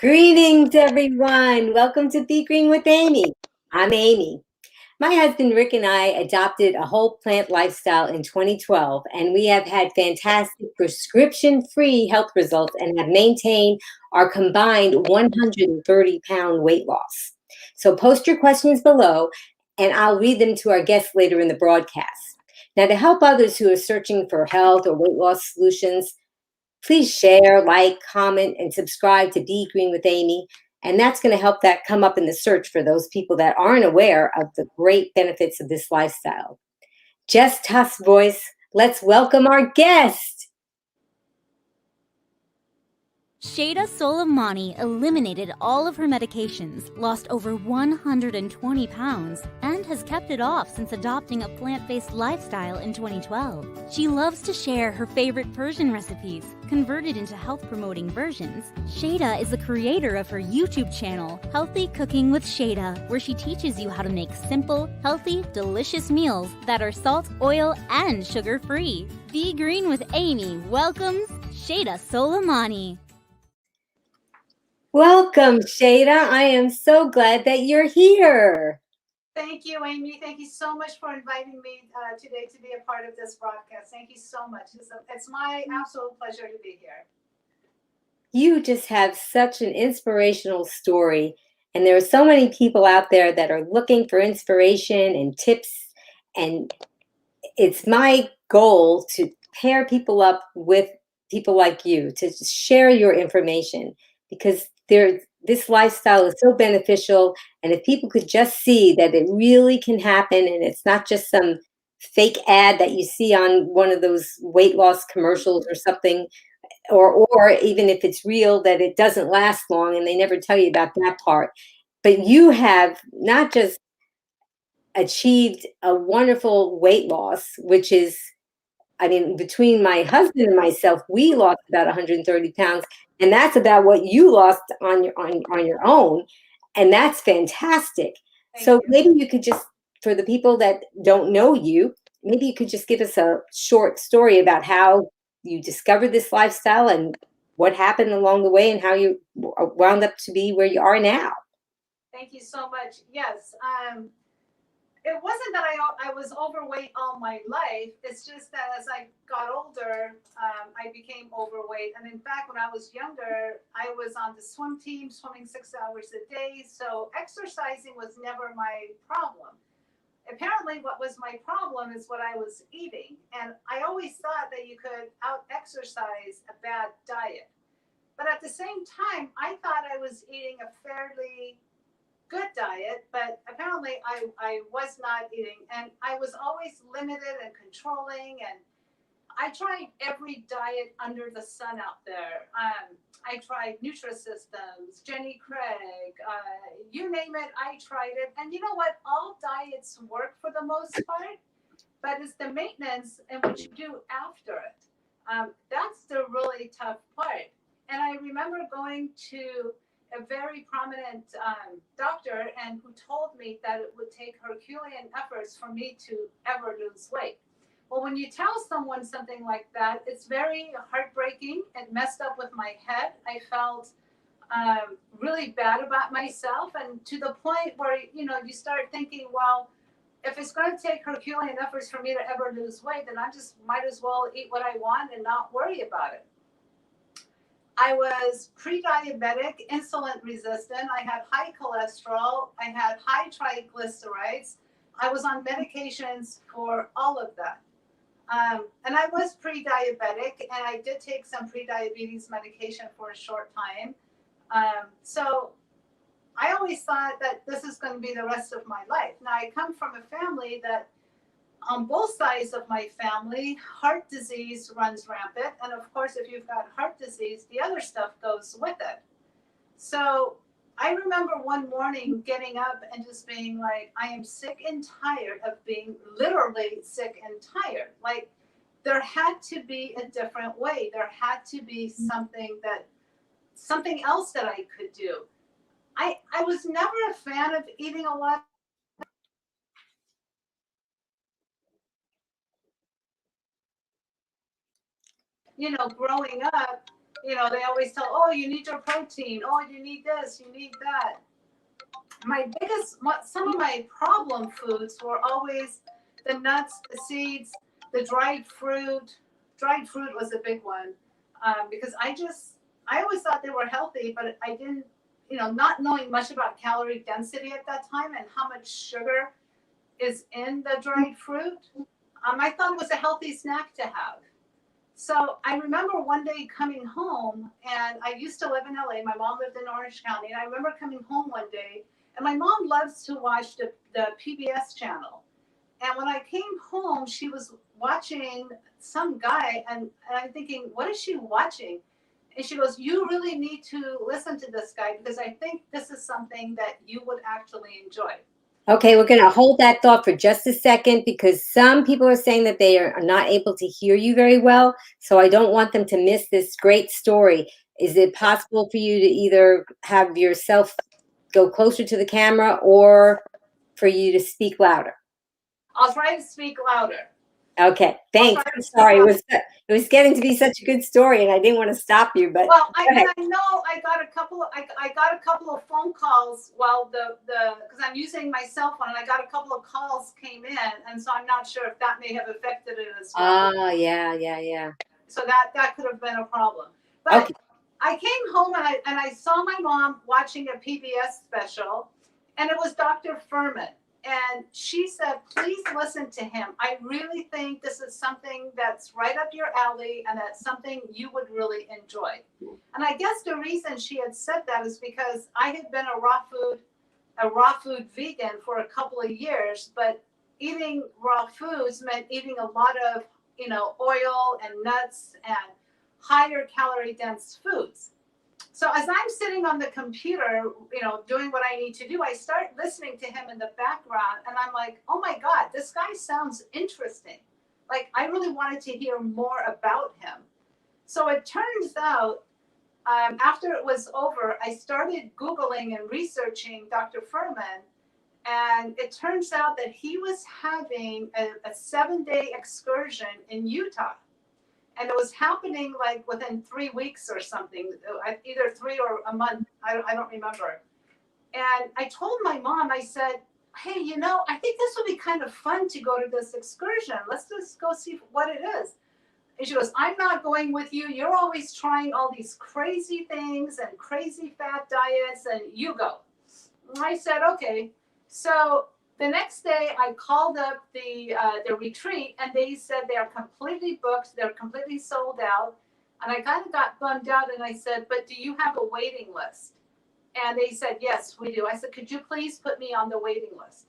Greetings, everyone. Welcome to Be Green with Amy. I'm Amy. My husband Rick and I adopted a whole plant lifestyle in 2012, and we have had fantastic prescription free health results and have maintained our combined 130-pound weight loss. So, post your questions below, and I'll read them to our guests later in the broadcast. Now, to help others who are searching for health or weight loss solutions, please share, like, comment, and subscribe to Be Green with Amy. And that's going to help that come up in the search for those people that aren't aware of the great benefits of this lifestyle. Just Tuss voice, let's welcome our guest. Shayda Soleimani eliminated all of her medications, lost over 120 pounds, and has kept it off since adopting a plant-based lifestyle in 2012. She loves to share her favorite Persian recipes, converted into health-promoting versions. Shayda is the creator of her YouTube channel, Healthy Cooking with Shayda, where she teaches you how to make simple, healthy, delicious meals that are salt, oil, and sugar-free. Be Green with Amy welcomes Shayda Soleimani. Welcome, Shayda. I am so glad that you're here. Thank you, Amy. Thank you so much for inviting me today to be a part of this broadcast. Thank you so much. It's my absolute pleasure to be here. You just have such an inspirational story, and there are so many people out there that are looking for inspiration and tips, and it's my goal to pair people up with people like you to share your information, because this lifestyle is so beneficial. And if people could just see that it really can happen, and it's not just some fake ad that you see on one of those weight loss commercials or something, or even if it's real, that it doesn't last long and they never tell you about that part. But you have not just achieved a wonderful weight loss, which is, I mean, between my husband and myself, we lost about 130 pounds, and that's about what you lost on your own, and that's fantastic. So maybe you could just, for the people that don't know you, maybe you could just give us a short story about how you discovered this lifestyle and what happened along the way and how you wound up to be where you are now. Thank you so much. Yes. It wasn't that I was overweight all my life. It's just that as I got older, I became overweight. And in fact, when I was younger, I was on the swim team, swimming 6 hours a day. So exercising was never my problem. Apparently, what was my problem is what I was eating. And I always thought that you could out-exercise a bad diet. But at the same time, I thought I was eating a fairly good diet, but apparently I was not eating, and I was always limited and controlling, and I tried every diet under the sun out there. I tried Nutrisystems, Jenny Craig, you name it, I tried it. And you know what? All diets work for the most part, but it's the maintenance and what you do after it. That's the really tough part. And I remember going to a very prominent doctor, and who told me that it would take Herculean efforts for me to ever lose weight. Well, when you tell someone something like that, it's very heartbreaking. It messed up with my head. I felt really bad about myself, and to the point where you start thinking, well, if it's going to take Herculean efforts for me to ever lose weight, then I just might as well eat what I want and not worry about it. I was pre-diabetic, insulin resistant. I had high cholesterol. I had high triglycerides. I was on medications for all of that. And I was pre-diabetic, and I did take some pre-diabetes medication for a short time. So I always thought that this is going to be the rest of my life. Now, I come from a family that, on both sides of my family, heart disease runs rampant. And of course, if you've got heart disease, the other stuff goes with it. So I remember one morning getting up and just being like, I am sick and tired of being literally sick and tired. Like, there had to be a different way. There had to be something else that I could do. I was never a fan of eating a lot. Growing up, You know, they always tell, oh, you need your protein. Oh, you need this, you need that. Some of my problem foods were always the nuts, the seeds, the dried fruit. Dried fruit was a big one because I always thought they were healthy, but I didn't, you know, not knowing much about calorie density at that time and how much sugar is in the dried fruit. I thought it was a healthy snack to have. So I remember one day coming home, and I used to live in LA. My mom lived in Orange County, and I remember coming home one day, and my mom loves to watch the PBS channel. And when I came home, she was watching some guy, and I'm thinking, what is she watching? And she goes, you really need to listen to this guy because I think this is something that you would actually enjoy. Okay, we're going to hold that thought for just a second because some people are saying that they are not able to hear you very well. So I don't want them to miss this great story. Is it possible for you to either have yourself go closer to the camera or for you to speak louder? I'll try to speak louder. Okay, thanks. I'm sorry. It was getting to be such a good story, and I didn't want to stop you. But well, I know I got a couple. I got a couple of phone calls while because I'm using my cell phone, and I got a couple of calls came in, and so I'm not sure if that may have affected it as well. Oh, yeah. So that could have been a problem. But Okay. I came home and I saw my mom watching a PBS special, and it was Dr. Furman. And she said, please listen to him. I really think this is something that's right up your alley and that's something you would really enjoy. And I guess the reason she had said that is because I had been a raw food vegan for a couple of years, but eating raw foods meant eating a lot of, you know, oil and nuts and higher calorie dense foods. So as I'm sitting on the computer, you know, doing what I need to do, I start listening to him in the background, and I'm like, oh my God, this guy sounds interesting. Like, I really wanted to hear more about him. So it turns out, after it was over, I started Googling and researching Dr. Furman, and it turns out that he was having a 7-day excursion in Utah. And it was happening like within 3 weeks or something, either 3 or a month. I don't remember. And I told my mom, I said, hey, you know, I think this would be kind of fun to go to this excursion. Let's just go see what it is. And she goes, I'm not going with you. You're always trying all these crazy things and crazy fat diets, and you go. And I said, okay. So the next day, I called up the retreat, and they said they are completely booked. They're completely sold out. And I kind of got bummed out, and I said, but do you have a waiting list? And they said, yes, we do. I said, could you please put me on the waiting list?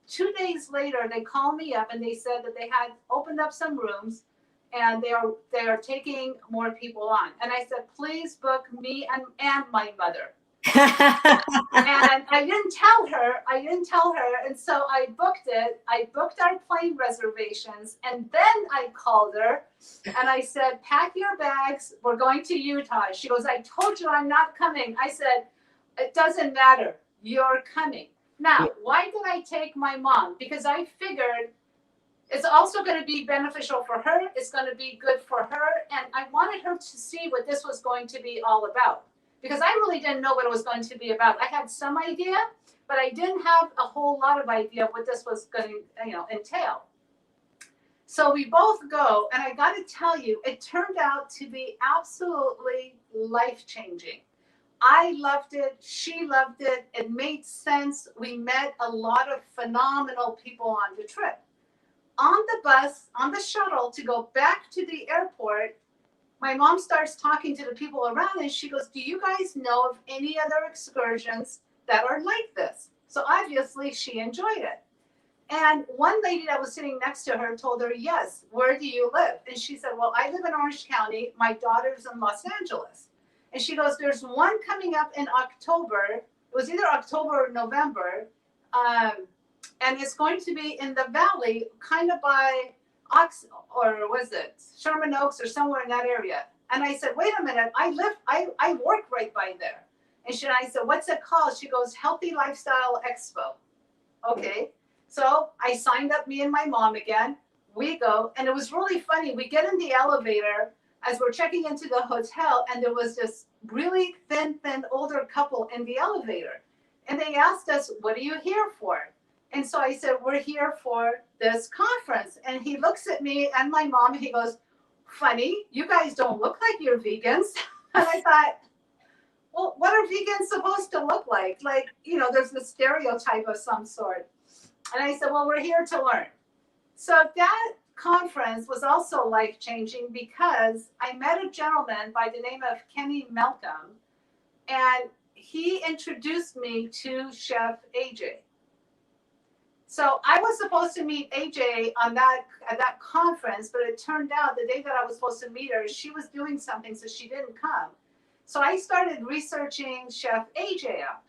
2 days later, they called me up, and they said that they had opened up some rooms, and they are taking more people on. And I said, please book me and my mother. And I didn't tell her. And so I booked it. I booked our plane reservations. And then I called her and I said, pack your bags. We're going to Utah. She goes, I told you I'm not coming. I said, it doesn't matter. You're coming. Now, why did I take my mom? Because I figured it's also going to be beneficial for her. It's going to be good for her. And I wanted her to see what this was going to be all about. Because I really didn't know what it was going to be about. I had some idea, but I didn't have a whole lot of idea of what this was going to, you know, entail. So we both go, and I got to tell you, it turned out to be absolutely life-changing. I loved it. She loved it. It made sense. We met a lot of phenomenal people on the trip. On the bus, on the shuttle to go back to the airport, my mom starts talking to the people around, and she goes, do you guys know of any other excursions that are like this? So obviously she enjoyed it. And one lady that was sitting next to her told her, yes, where do you live? And she said, well, I live in Orange County. My daughter's in Los Angeles. And she goes, there's one coming up in October. It was either October or November. And it's going to be in the valley, kind of by Sherman Oaks or somewhere in that area. And I said, wait a minute, I work right by there. And I said, what's it called? She goes, Healthy Lifestyle Expo. Okay. So I signed up, me and my mom again. We go, and it was really funny. We get in the elevator. as we're checking into the hotel, and there was this really thin older couple in the elevator. And they asked us, what are you here for? And so I said, we're here for this conference. And he looks at me and my mom, and he goes, funny, you guys don't look like you're vegans. And I thought, well, what are vegans supposed to look like? Like, there's the stereotype of some sort. And I said, well, we're here to learn. So that conference was also life-changing because I met a gentleman by the name of Kenny Malcolm, and he introduced me to Chef AJ. So I was supposed to meet AJ at that conference, but it turned out the day that I was supposed to meet her, she was doing something, so she didn't come. So I started researching Chef AJ out.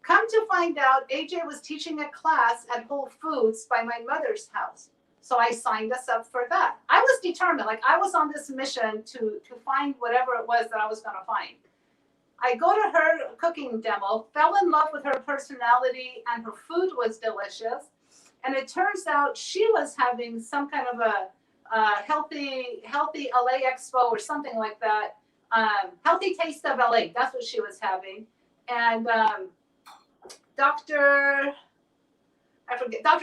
Come to find out, AJ was teaching a class at Whole Foods by my mother's house. So I signed us up for that. I was determined, like I was on this mission to find whatever it was that I was going to find. I go to her cooking demo, fell in love with her personality, and her food was delicious. And it turns out she was having some kind of a healthy LA Expo or something like that. Healthy Taste of LA, that's what she was having. And Dr.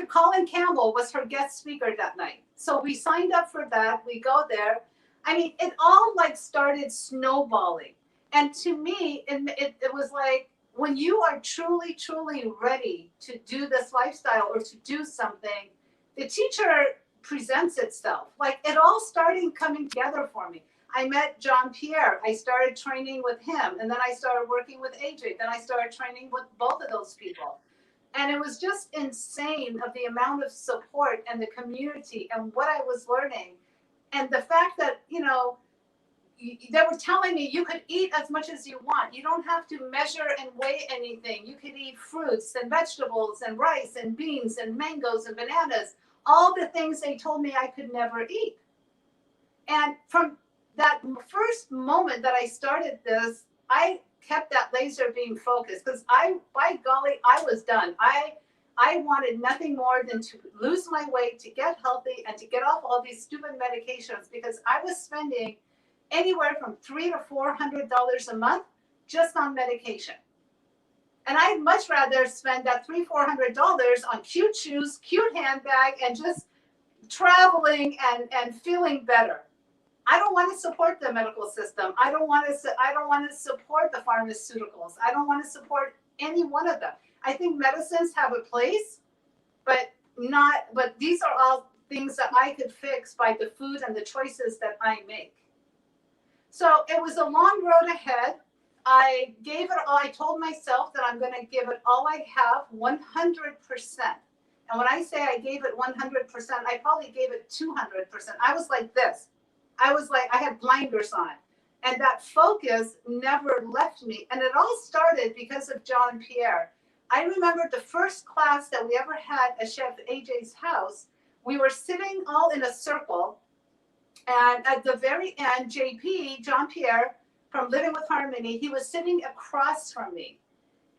Colin Campbell was her guest speaker that night. So we signed up for that. We go there. I mean, it all like started snowballing. And to me, it was like, when you are truly ready to do this lifestyle or to do something, the teacher presents itself. Like it all started coming together for me. I met John Pierre. I started training with him. And then I started working with AJ. Then I started training with both of those people. And it was just insane of the amount of support and the community and what I was learning. And the fact that, they were telling me you could eat as much as you want. You don't have to measure and weigh anything. You could eat fruits and vegetables and rice and beans and mangoes and bananas, all the things they told me I could never eat. And from that first moment that I started this, I kept that laser beam focused because by golly, I was done. I wanted nothing more than to lose my weight, to get healthy, and to get off all these stupid medications because I was spending anywhere from $300 to $400 a month just on medication. And I'd much rather spend that $300-400 on cute shoes, cute handbag, and just traveling and feeling better. I don't want to support the medical system. I don't want to support the pharmaceuticals. I don't want to support any one of them. I think medicines have a place, but these are all things that I could fix by the food and the choices that I make. So it was a long road ahead. I gave it all. I told myself that I'm going to give it all I have, 100%. And when I say I gave it 100%, I probably gave it 200%. I was like this. I was like, I had blinders on. And that focus never left me. And it all started because of John Pierre. I remember the first class that we ever had at Chef AJ's house. We were sitting all in a circle. And at the very end, JP, John Pierre, from Living with Harmony, he was sitting across from me.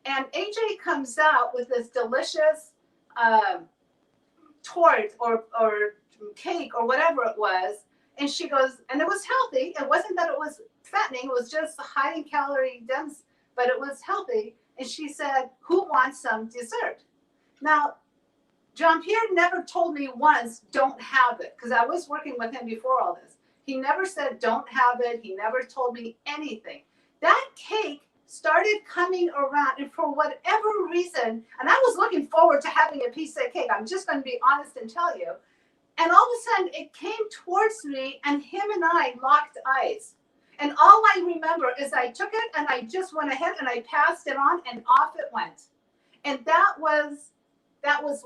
And AJ comes out with this delicious tort or cake or whatever it was. And she goes, and it was healthy. It wasn't that it was fattening. It was just high in calorie dense, but it was healthy. And she said, who wants some dessert? Now, John Pierre never told me once, don't have it, because I was working with him before all this. He never said, don't have it. He never told me anything. That cake started coming around, and for whatever reason, and I was looking forward to having a piece of cake. I'm just going to be honest and tell you. And all of a sudden, it came towards me, and him and I locked eyes. And all I remember is I took it, and I just went ahead, and I passed it on, and off it went. And that was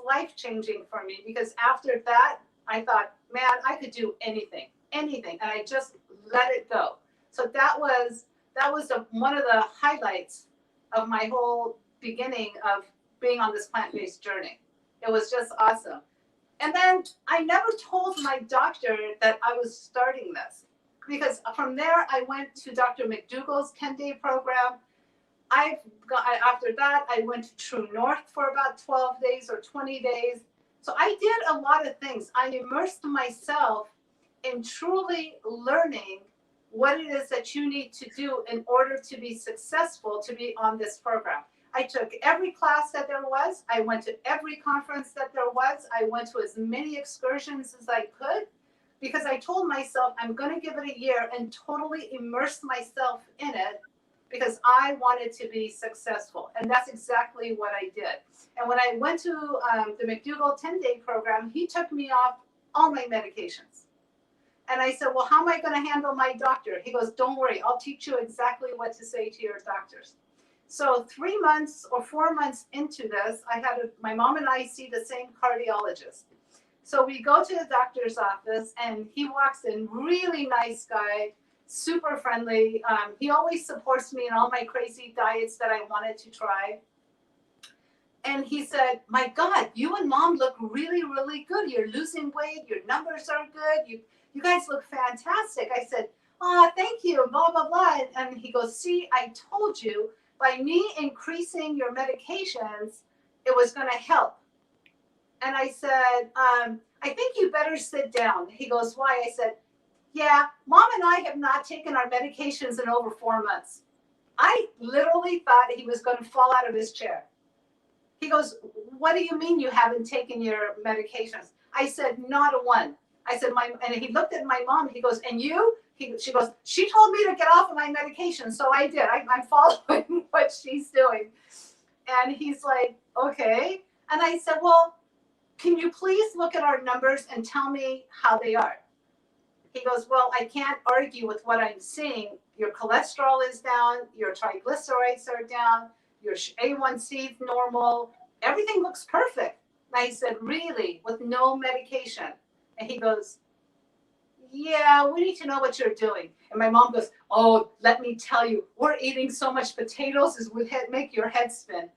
life-changing for me, because after that, I thought, man, I could do anything. And I just let it go. So that was one of the highlights of my whole beginning of being on this plant-based journey. It was just awesome. And then I never told my doctor that I was starting this, because from there I went to Dr. McDougall's 10-day program. After that, I went to True North for about 12 days or 20 days. So I did a lot of things. I immersed myself in truly learning what it is that you need to do in order to be successful to be on this program. I took every class that there was. I went to every conference that there was. I went to as many excursions as I could because I told myself I'm going to give it a year and totally immerse myself in it because I wanted to be successful. And that's exactly what I did. And when I went to the McDougall 10-day program, he took me off all my medications. And I said, well, how am I going to handle my doctor? He goes, don't worry, I'll teach you exactly what to say to your doctors. So 3 months or 4 months into this, my mom and I see the same cardiologist. So we go to the doctor's office and he walks in, really nice guy, super friendly. He always supports me in all my crazy diets that I wanted to try. And he said, my God, you and mom look really, really good. You're losing weight. Your numbers are good. You guys look fantastic. I said, oh, thank you, blah, blah, blah. And he goes, see, I told you by me increasing your medications, it was going to help. And I said, I think you better sit down. He goes, why? I said, yeah, mom and I have not taken our medications in over 4 months. I literally thought he was going to fall out of his chair. He goes, what do you mean you haven't taken your medications? I said, not a one. I said, and he looked at my mom. He goes, and you? She goes, she told me to get off of my medication. So I did. I'm following what she's doing. And he's like, okay. And I said, well, can you please look at our numbers and tell me how they are? He goes, well, I can't argue with what I'm seeing. Your cholesterol is down. Your triglycerides are down. Your A1C is normal. Everything looks perfect. And I said, really? With no medication? And he goes, yeah, we need to know what you're doing. And my mom goes, oh, let me tell you, we're eating so much potatoes it would make your head spin.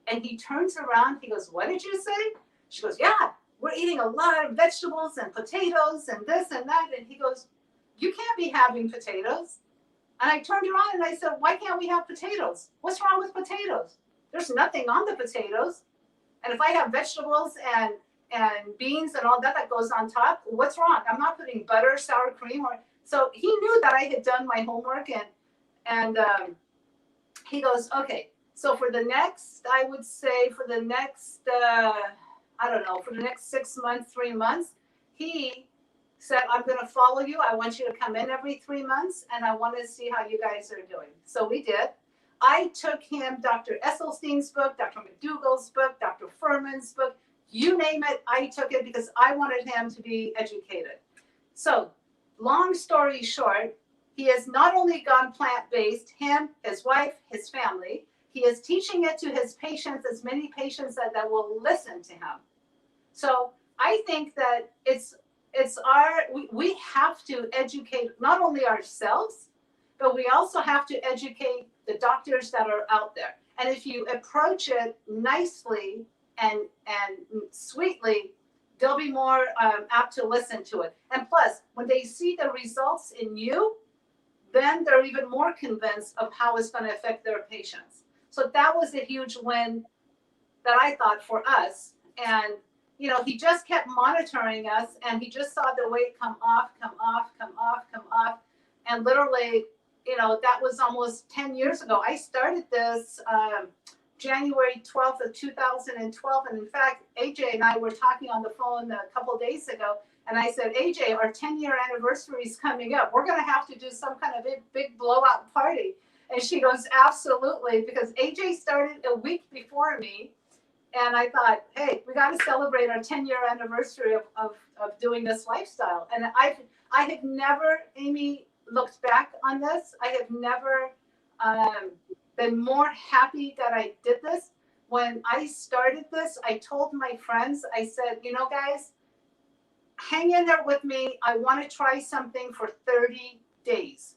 And he turns around. He goes, what did you say? She goes, yeah, we're eating a lot of vegetables and potatoes and this and that. And he goes, you can't be having potatoes. And I turned around and I said, why can't we have potatoes? What's wrong with potatoes? There's nothing on the potatoes. And if I have vegetables and beans and all that goes on top, what's wrong? I'm not putting butter, sour cream. So he knew that I had done my homework. And he goes, okay. So for the next, I would say for the next, for the next 6 months, 3 months, he said, I'm going to follow you. I want you to come in every 3 months, and I want to see how you guys are doing. So we did. I took him Dr. Esselstyn's book, Dr. McDougall's book, Dr. Furman's book, you name it, I took it because I wanted him to be educated. So long story short, he has not only gone plant-based, him, his wife, his family. He is teaching it to his patients, as many patients that will listen to him. So I think that we have to educate not only ourselves, but we also have to educate the doctors that are out there. And if you approach it nicely and sweetly, they'll be more apt to listen to it. And plus, when they see the results in you, then they're even more convinced of how it's going to affect their patients. So that was a huge win that I thought for us. And he just kept monitoring us, and he just saw the weight come off. And literally, that was almost 10 years ago. I started this January 12th of 2012. And in fact, AJ and I were talking on the phone a couple of days ago. And I said, AJ, our 10-year anniversary is coming up. We're going to have to do some kind of big blowout party. And she goes, absolutely, because AJ started a week before me. And I thought, hey, we got to celebrate our 10-year anniversary of doing this lifestyle. And I have never, Amy, looked back on this. I have never been more happy that I did this. When I started this, I told my friends, I said, guys, hang in there with me. I want to try something for 30 days.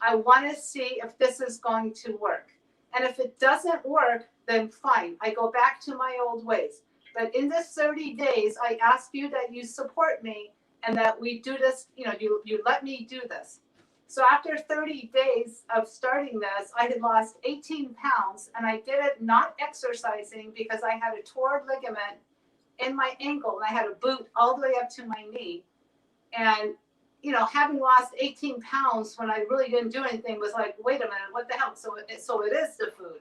I want to see if this is going to work. And if it doesn't work, then fine. I go back to my old ways. But in this 30 days, I ask you that you support me and that we do this, you let me do this. So after 30 days of starting this, I had lost 18 pounds, and I did it not exercising because I had a torn ligament in my ankle, and I had a boot all the way up to my knee. And, having lost 18 pounds when I really didn't do anything was like, wait a minute, what the hell? So it is the food.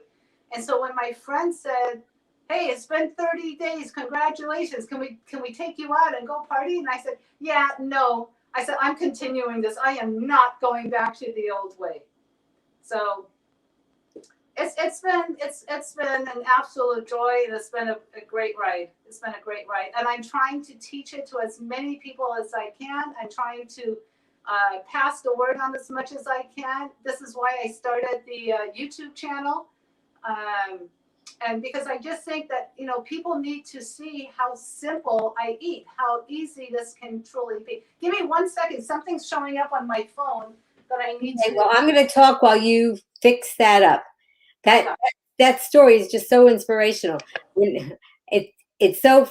And so when my friend said, hey, it's been 30 days, congratulations, can we take you out and go party? And I said, yeah, no. I said, I'm continuing this. I am not going back to the old way. So it's been an absolute joy, and it's been a great ride. It's been a great ride, and I'm trying to teach it to as many people as I can. I'm trying to pass the word on as much as I can. This is why I started the YouTube channel, and because I just think that people need to see how simple I eat, how easy this can truly be. Give me 1 second. Something's showing up on my phone that I need Okay, to. well, I'm going to talk while you fix that up. That story is just so inspirational. It it's so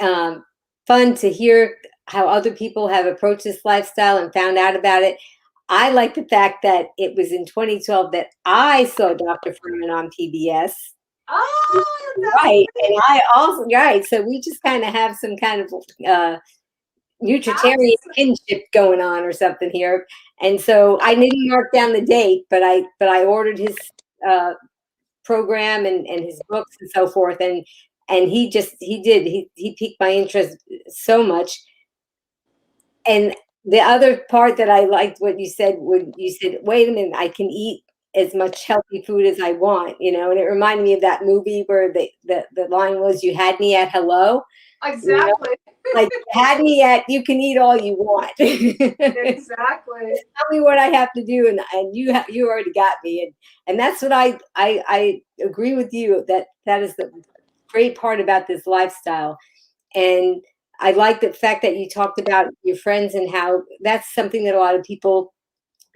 fun to hear how other people have approached this lifestyle and found out about it. I like the fact that it was in 2012 that I saw Dr. Furman on PBS. Oh, Right, and I also right. So we just kind of have some kind of nutritarian kinship going on or something here. And so I didn't mark down the date, but I ordered his program and his books and so forth. And he piqued my interest so much. And the other part that I liked what you said when you said, wait a minute, I can eat as much healthy food as I want, and it reminded me of that movie where the line was, you had me at hello. exactly. Like, you had me at, you can eat all you want. Exactly. Tell me what I have to do, and you already got me, and that's what I agree with you, that is the great part about this lifestyle. And I like the fact that you talked about your friends and how that's something that a lot of people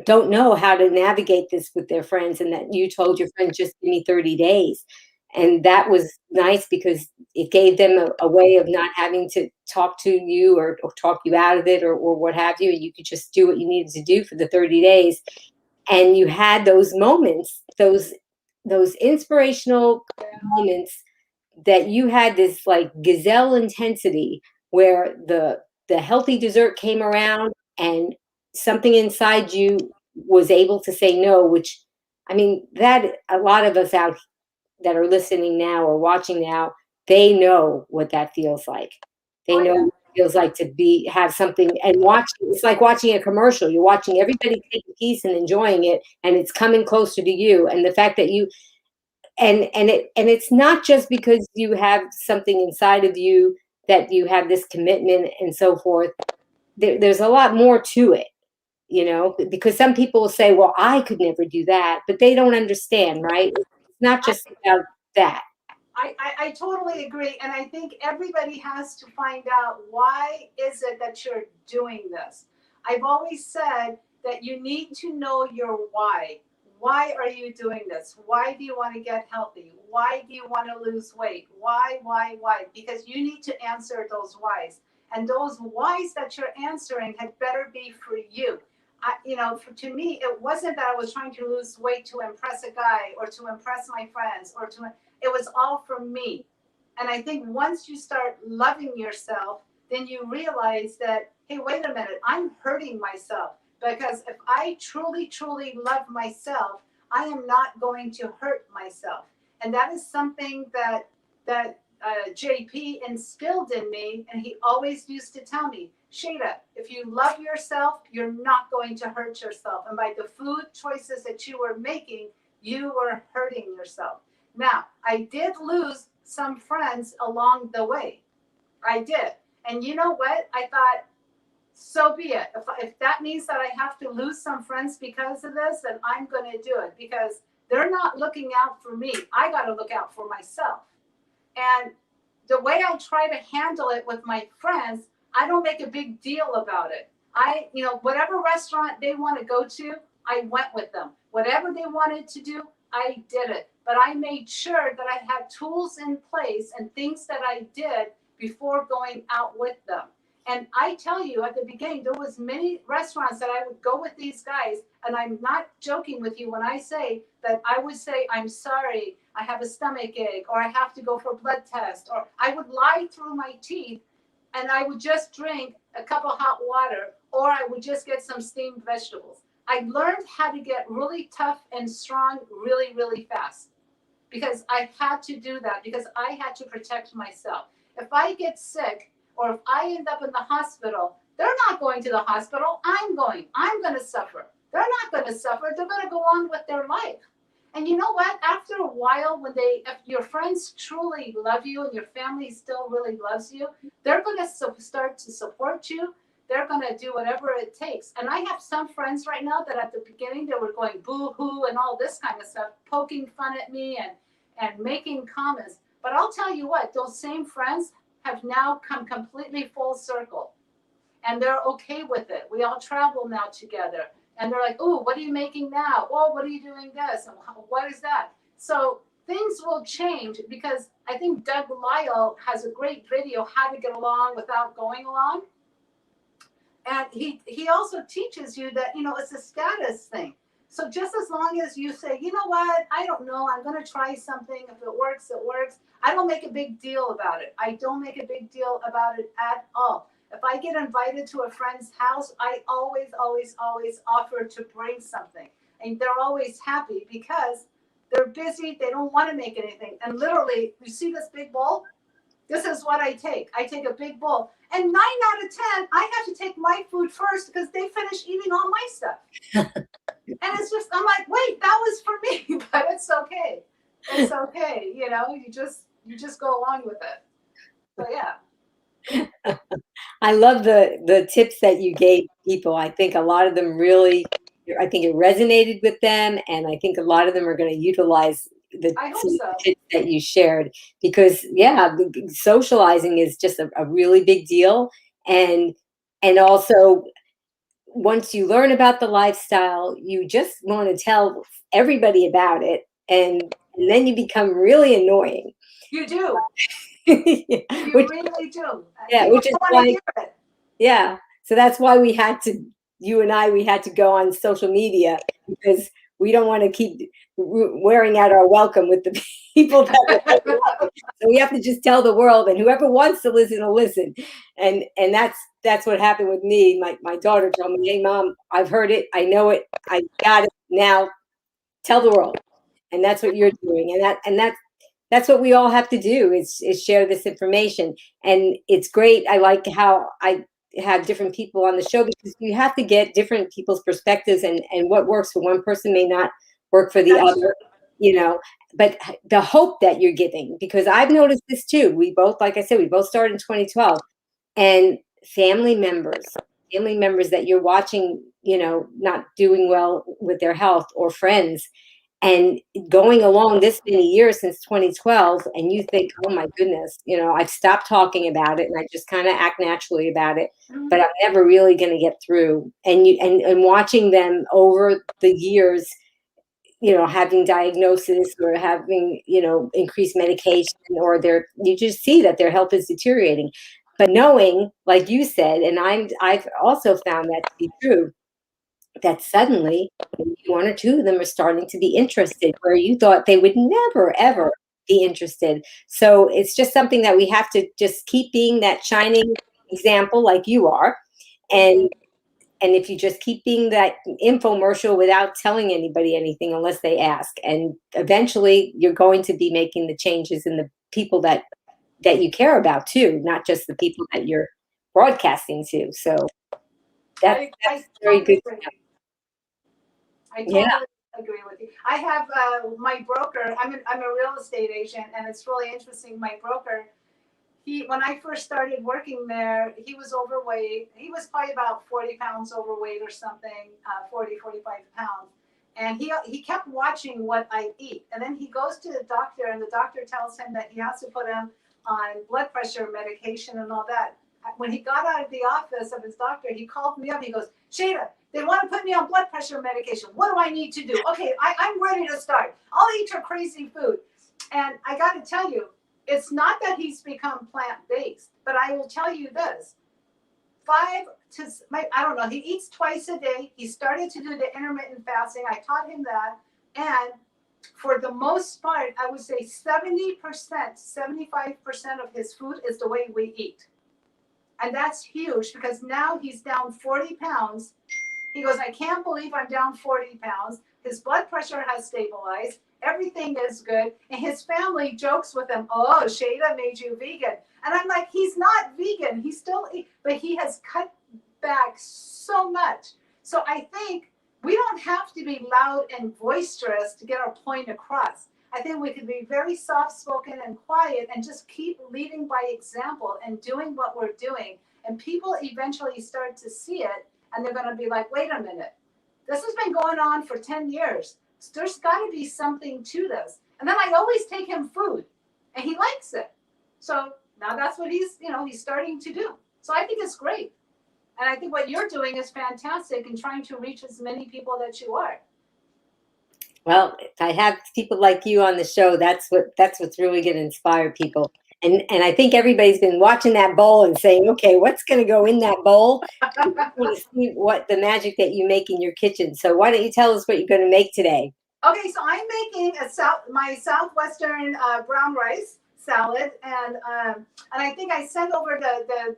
don't know how to navigate this with their friends, and that you told your friends, just give me 30 days. And that was nice because it gave them a way of not having to talk to you or talk you out of it or what have you. And you could just do what you needed to do for the 30 days. And you had those moments, those inspirational moments, that you had this like gazelle intensity where the healthy dessert came around and something inside you was able to say no, which, I mean, that a lot of us out that are listening now or watching now, they know what that feels like. They know what it feels like to have something and watch. It's like watching a commercial. You're watching everybody take a piece and enjoying it, and it's coming closer to you. And the fact that you and it's not just because you have something inside of you that you have this commitment and so forth. There's a lot more to it, because some people will say, well, I could never do that, but they don't understand, right? It's not just about that. I totally agree. And I think everybody has to find out, why is it that you're doing this? I've always said that you need to know your why. Why are you doing this? Why do you want to get healthy? Why do you want to lose weight? Why? Because you need to answer those whys. And those whys that you're answering had better be for you. To me, it wasn't that I was trying to lose weight to impress a guy or to impress my friends it was all for me. And I think once you start loving yourself, then you realize that, hey, wait a minute, I'm hurting myself. Because if I truly, truly love myself, I am not going to hurt myself. And that is something that JP instilled in me. And he always used to tell me, Shayda, if you love yourself, you're not going to hurt yourself. And by the food choices that you were making, you were hurting yourself. Now, I did lose some friends along the way. I did. And you know what? I thought, so be it. If that means that I have to lose some friends because of this, then I'm going to do it, because they're not looking out for me. I got to look out for myself. And the way I try to handle it with my friends, I don't make a big deal about it. Whatever restaurant they want to go to, I went with them. Whatever they wanted to do, I did it. But I made sure that I had tools in place and things that I did before going out with them. And I tell you, at the beginning, there was many restaurants that I would go with these guys, and I'm not joking with you when I say that I would say, I'm sorry, I have a stomach ache, or I have to go for a blood test, or I would lie through my teeth and I would just drink a cup of hot water, or I would just get some steamed vegetables. I learned how to get really tough and strong really, really fast because I had to do that because I had to protect myself. If I get sick or if I end up in the hospital, they're not going to the hospital. I'm going. I'm going to suffer. They're not going to suffer. They're going to go on with their life. And you know what? After a while, if your friends truly love you and your family still really loves you, they're going to start to support you. They're going to do whatever it takes. And I have some friends right now that at the beginning they were going boo hoo and all this kind of stuff, poking fun at me and making comments. But I'll tell you what, those same friends have now come completely full circle and they're okay with it. We all travel now together. And they're like, oh, what are you making now? Oh, what are you doing this? And what is that? So things will change because I think Doug Lyle has a great video, How to Get Along Without Going Along. And he also teaches you that, it's a status thing. So just as long as you say, you know what, I don't know, I'm going to try something. If it works, it works. I don't make a big deal about it. I don't make a big deal about it at all. If I get invited to a friend's house, I always, always, always offer to bring something. And they're always happy because they're busy. They don't want to make anything. And literally, you see this big bowl? This is what I take. I take a big bowl. And 9 out of 10, I have to take my food first because they finish eating all my stuff. And it's just, I'm like, wait, that was for me, but it's okay. It's okay. You just go along with it. So yeah. I love the tips that you gave people. I think a lot of them really, I think it resonated with them, and I think a lot of them are going to utilize the I hope so. tips that you shared because, yeah, socializing is just a really big deal, and also once you learn about the lifestyle, you just want to tell everybody about it, and then you become really annoying. You do. You Really do. Yeah, People which is don't want why, to hear it. yeah. So that's why you and I, we had to go on social media because we don't want to keep wearing out our welcome with the people that we're hanging out with. So we have to just tell the world, and whoever wants to listen will listen. And that's what happened with me. My daughter told me, "Hey, Mom, I've heard it. I know it. I got it. Now tell the world." And that's what you're doing. That's what we all have to do is share this information. And it's great. I like how I have different people on the show because you have to get different people's perspectives, and what works for one person may not work for the That's other, but the hope that you're giving, because I've noticed this too. We both, like I said, we both started in 2012, and family members that you're watching, not doing well with their health, or friends, and going along this many years since 2012, and you think, oh my goodness, I've stopped talking about it and I just kind of act naturally about it, but I'm never really going to get through. And watching them over the years, having diagnosis or having, increased medication, or you just see that their health is deteriorating. But knowing, like you said, and I've also found that to be true, that suddenly one or two of them are starting to be interested where you thought they would never, ever be interested. So it's just something that we have to just keep being that shining example like you are. And if you just keep being that infomercial without telling anybody anything unless they ask, and eventually you're going to be making the changes in the people that you care about too, not just the people that you're broadcasting to. So that's very good. I totally agree with you. I have my broker. I'm a real estate agent, and it's really interesting. My broker, when I first started working there, he was overweight. He was probably about 40 pounds overweight or something, 45 pounds. And he kept watching what I eat. And then he goes to the doctor, and the doctor tells him that he has to put him on blood pressure medication and all that. When he got out of the office of his doctor, he called me up. He goes, Shayda, they want to put me on blood pressure medication. What do I need to do? Okay, I'm ready to start. I'll eat your crazy food. And I got to tell you, it's not that he's become plant-based, but I will tell you this. I don't know, he eats twice a day. He started to do the intermittent fasting. I taught him that. And for the most part, I would say 70%, 75% of his food is the way we eat. 25% And that's huge because now he's down 40 pounds. He goes, I can't believe I'm down 40 pounds. His blood pressure has stabilized. Everything is good. And his family jokes with him, oh, Shayda made you vegan. And I'm like, he's not vegan. He's still, but he has cut back so much. So I think we don't have to be loud and boisterous to get our point across. I think we can be very soft-spoken and quiet and just keep leading by example and doing what we're doing. And people eventually start to see it, and they're going to be like, wait a minute. This has been going on for 10 years. There's got to be something to this. And then I always take him food, and he likes it. So now that's what he's starting to do. So I think it's great. And I think what you're doing is fantastic in trying to reach as many people that you are. Well, if I have people like you on the show, that's what's really going to inspire people. And I think everybody's been watching that bowl and saying, okay, what's going to go in that bowl? I want to see what the magic that you make in your kitchen. So why don't you tell us what you're going to make today? Okay, so I'm making my southwestern brown rice salad, and I think I sent over the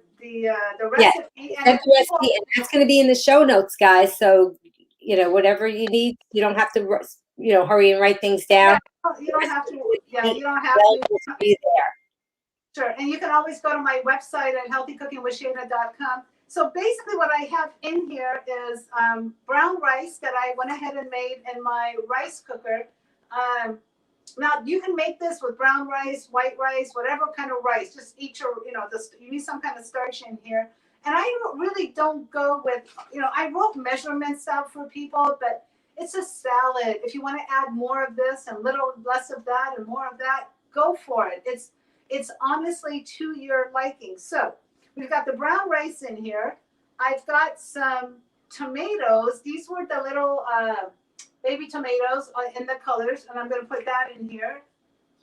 recipe. Yeah, that's the recipe, and that's going to be in the show notes, guys. So whatever you need, you don't have to hurry and write things down. Yeah, you don't have to. Yeah, you don't have to. Be there. Sure, and you can always go to my website at healthycookingwithshayda.com. So basically what I have in here is brown rice that I went ahead and made in my rice cooker. Now you can make this with brown rice, white rice, whatever kind of rice. Just eat your, you need some kind of starch in here. And I really don't go with, I wrote measurements out for people, but it's a salad. If you want to add more of this and little less of that and more of that, go for it. It's honestly to your liking. So we've got the brown rice in here. I've got some tomatoes. These were the little baby tomatoes in the colors, and I'm going to put that in here.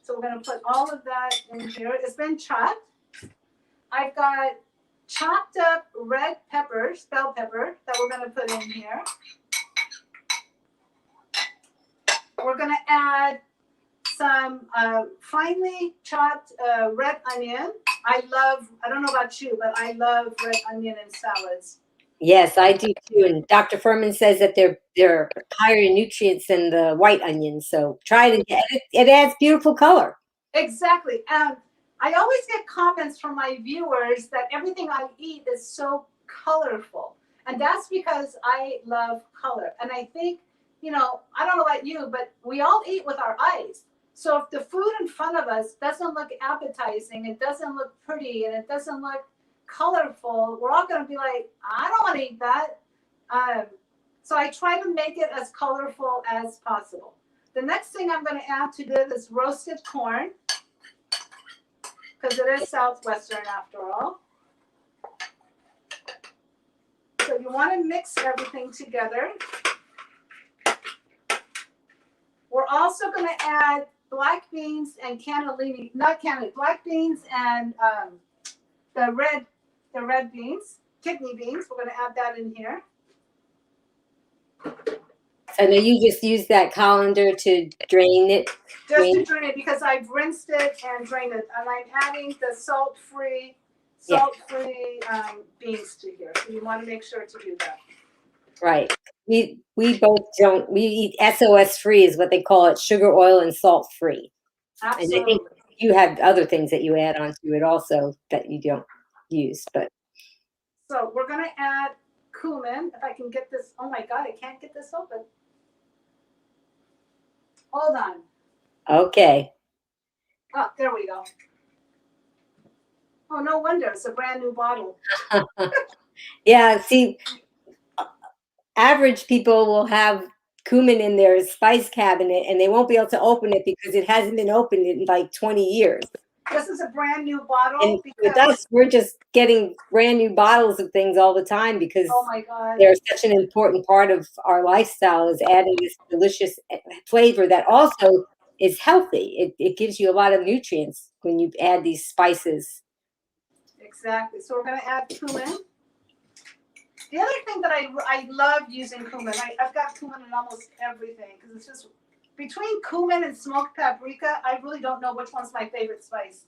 So we're going to put all of that in here. It's been chopped. I've got chopped up red peppers, bell pepper, that we're going to put in here. We're going to add some finely chopped red onion. I don't know about you, but I love red onion in salads. Yes, I do too. And Dr. Furman says that they're higher in nutrients than the white onions. So try it. It adds beautiful color. Exactly. And I always get comments from my viewers that everything I eat is so colorful. And that's because I love color. And I think, I don't know about you, but we all eat with our eyes. So if the food in front of us doesn't look appetizing, it doesn't look pretty, and it doesn't look colorful, we're all going to be like, I don't want to eat that. So I try to make it as colorful as possible. The next thing I'm going to add to this is roasted corn, because it is southwestern after all. So you want to mix everything together. We're also going to add black beans and black beans and the red beans, kidney beans. We're going to add that in here. And then you just use that colander to drain it? Just to drain it, because I've rinsed it and drained it. And I'm adding the salt-free beans to here. So you want to make sure to do that. Right. We both don't. We eat SOS free is what they call it, sugar, oil, and salt free. Absolutely. And I think you have other things that you add onto it also that you don't use. But so we're going to add cumin. If I can get this. Oh my God, I can't get this open. Hold on. Okay. Oh, there we go. Oh, no wonder. It's a brand new bottle. Yeah, see, average people will have cumin in their spice cabinet and they won't be able to open it because it hasn't been opened in like 20 years. This is a brand new bottle. And with us, we're just getting brand new bottles of things all the time because oh my God, they're such an important part of our lifestyle, is adding this delicious flavor that also is healthy. It gives you a lot of nutrients when you add these spices. Exactly. So we're going to add cumin. The other thing that I love using cumin, I've got cumin in almost everything, because it's just, between cumin and smoked paprika, I really don't know which one's my favorite spice.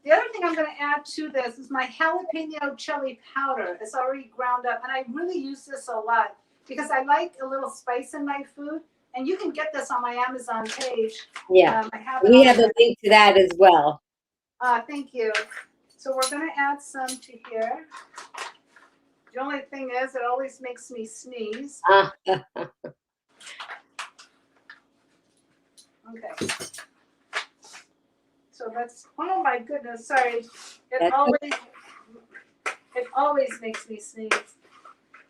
The other thing I'm going to add to this is my jalapeno chili powder. It's already ground up, and I really use this a lot because I like a little spice in my food. And you can get this on my Amazon page. Yeah. I have it We on have a there. link to that as well. Thank you. So we're going to add some to here. The only thing is, it always makes me sneeze. Okay. So that's, oh my goodness, sorry. It always makes me sneeze.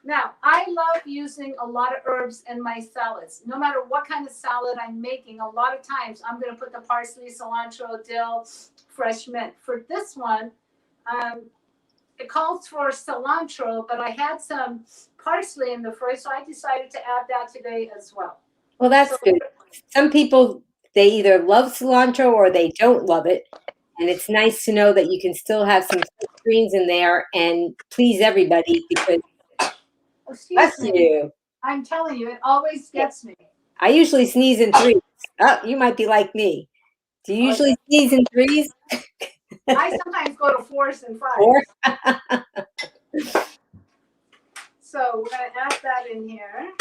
Now, I love using a lot of herbs in my salads. No matter what kind of salad I'm making, a lot of times I'm going to put the parsley, cilantro, dill, fresh mint. For this one, it calls for cilantro, but I had some parsley in the fridge, so I decided to add that today as well. Well, that's good. Some people, they either love cilantro or they don't love it. And it's nice to know that you can still have some greens in there and please everybody because, bless you. I'm telling you, it always gets me. I usually sneeze in threes. Oh, you might be like me. Do you usually sneeze in threes? I sometimes go to fours and fives. Four? So we're going to add that in here.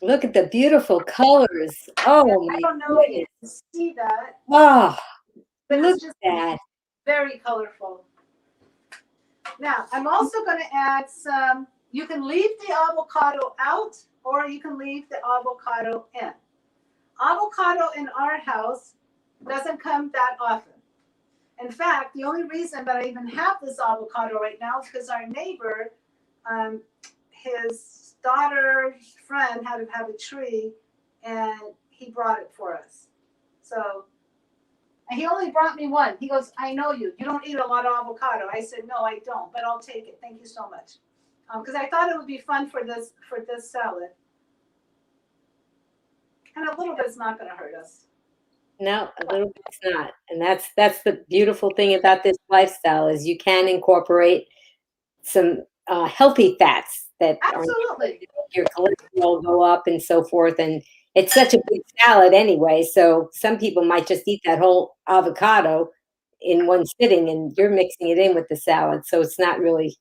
Look at the beautiful colors. Oh, my I don't know if you can see that. Oh, but look it's just at that. very colorful. Now, I'm also going to add some, you can leave the avocado out or you can leave the avocado in. Avocado in our house doesn't come that often. In fact, the only reason that I even have this avocado right now is because our neighbor, his daughter's friend had to have a tree and he brought it for us. So, and he only brought me one. He goes, I know you. You don't eat a lot of avocado. I said, no, I don't, but I'll take it. Thank you so much. Because I thought it would be fun for this salad. And a little bit's not going to hurt us. No, a little bit's not. And that's the beautiful thing about this lifestyle is you can incorporate some healthy fats that absolutely your cholesterol go up and so forth. And it's such a big salad anyway. So some people might just eat that whole avocado in one sitting and you're mixing it in with the salad. So it's not really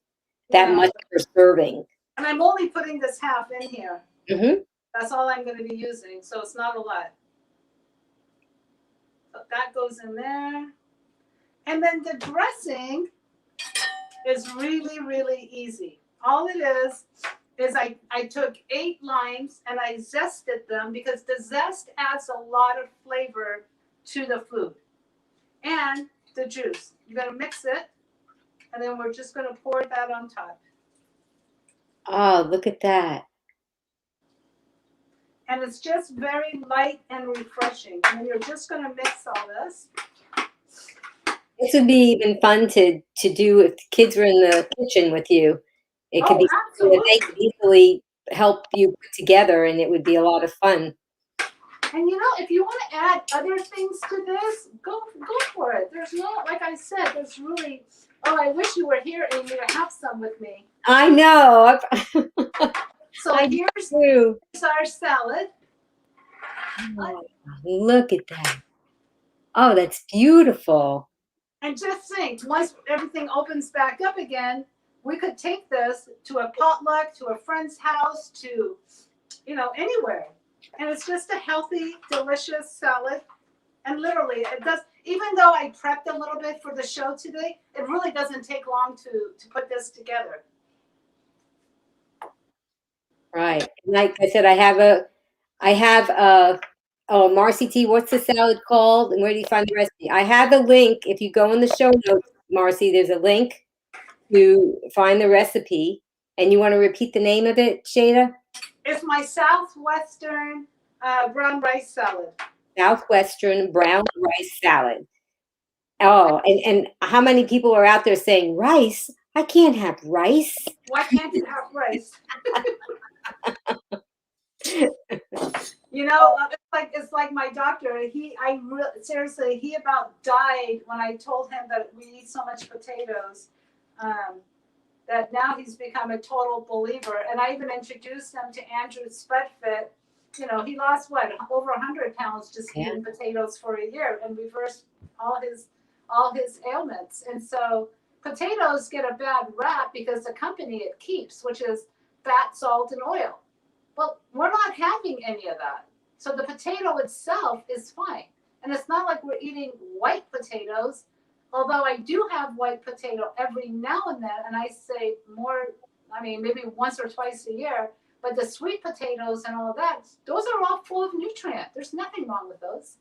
that much per serving. And I'm only putting this half in here. Mm-hmm. That's all I'm going to be using. So it's not a lot. So that goes in there. And then the dressing is really, really easy. All it is I took 8 limes and I zested them because the zest adds a lot of flavor to the food. And the juice. You're going to mix it, and then we're just going to pour that on top. Oh, look at that. And it's just very light and refreshing. And then you're just going to mix all this. This would be even fun to do if the kids were in the kitchen with you. It could be something that they could easily help you put together, and it would be a lot of fun. And you know, if you want to add other things to this, go for it. There's no, like I said, there's really. Oh, I wish you were here, Amy, to have some with me. I know. So here's our salad. Oh, look at that. Oh, that's beautiful. And just think, once everything opens back up again, we could take this to a potluck, to a friend's house, to, anywhere. And it's just a healthy, delicious salad. And literally, it does, even though I prepped a little bit for the show today, it really doesn't take long to put this together. Right. Like I said, Marcy T, what's the salad called? And where do you find the recipe? I have a link. If you go in the show notes, Marcy, there's a link to find the recipe. And you want to repeat the name of it, Shayda? It's my Southwestern brown rice salad. Southwestern brown rice salad. Oh, and how many people are out there saying, rice? I can't have rice. Why can't you have rice? It's like my doctor. Seriously, he about died when I told him that we eat so much potatoes. That now he's become a total believer. And I even introduced him to Andrew Spudfit. He lost over 100 pounds just eating potatoes for a year and reversed all his all his ailments. And so potatoes get a bad rap because the company it keeps, which is fat, salt, and oil. Well, we're not having any of that. So the potato itself is fine. And it's not like we're eating white potatoes, although I do have white potato every now and then, and I say more, I mean, maybe once or twice a year. But the sweet potatoes and all that, those are all full of nutrient. There's nothing wrong with those.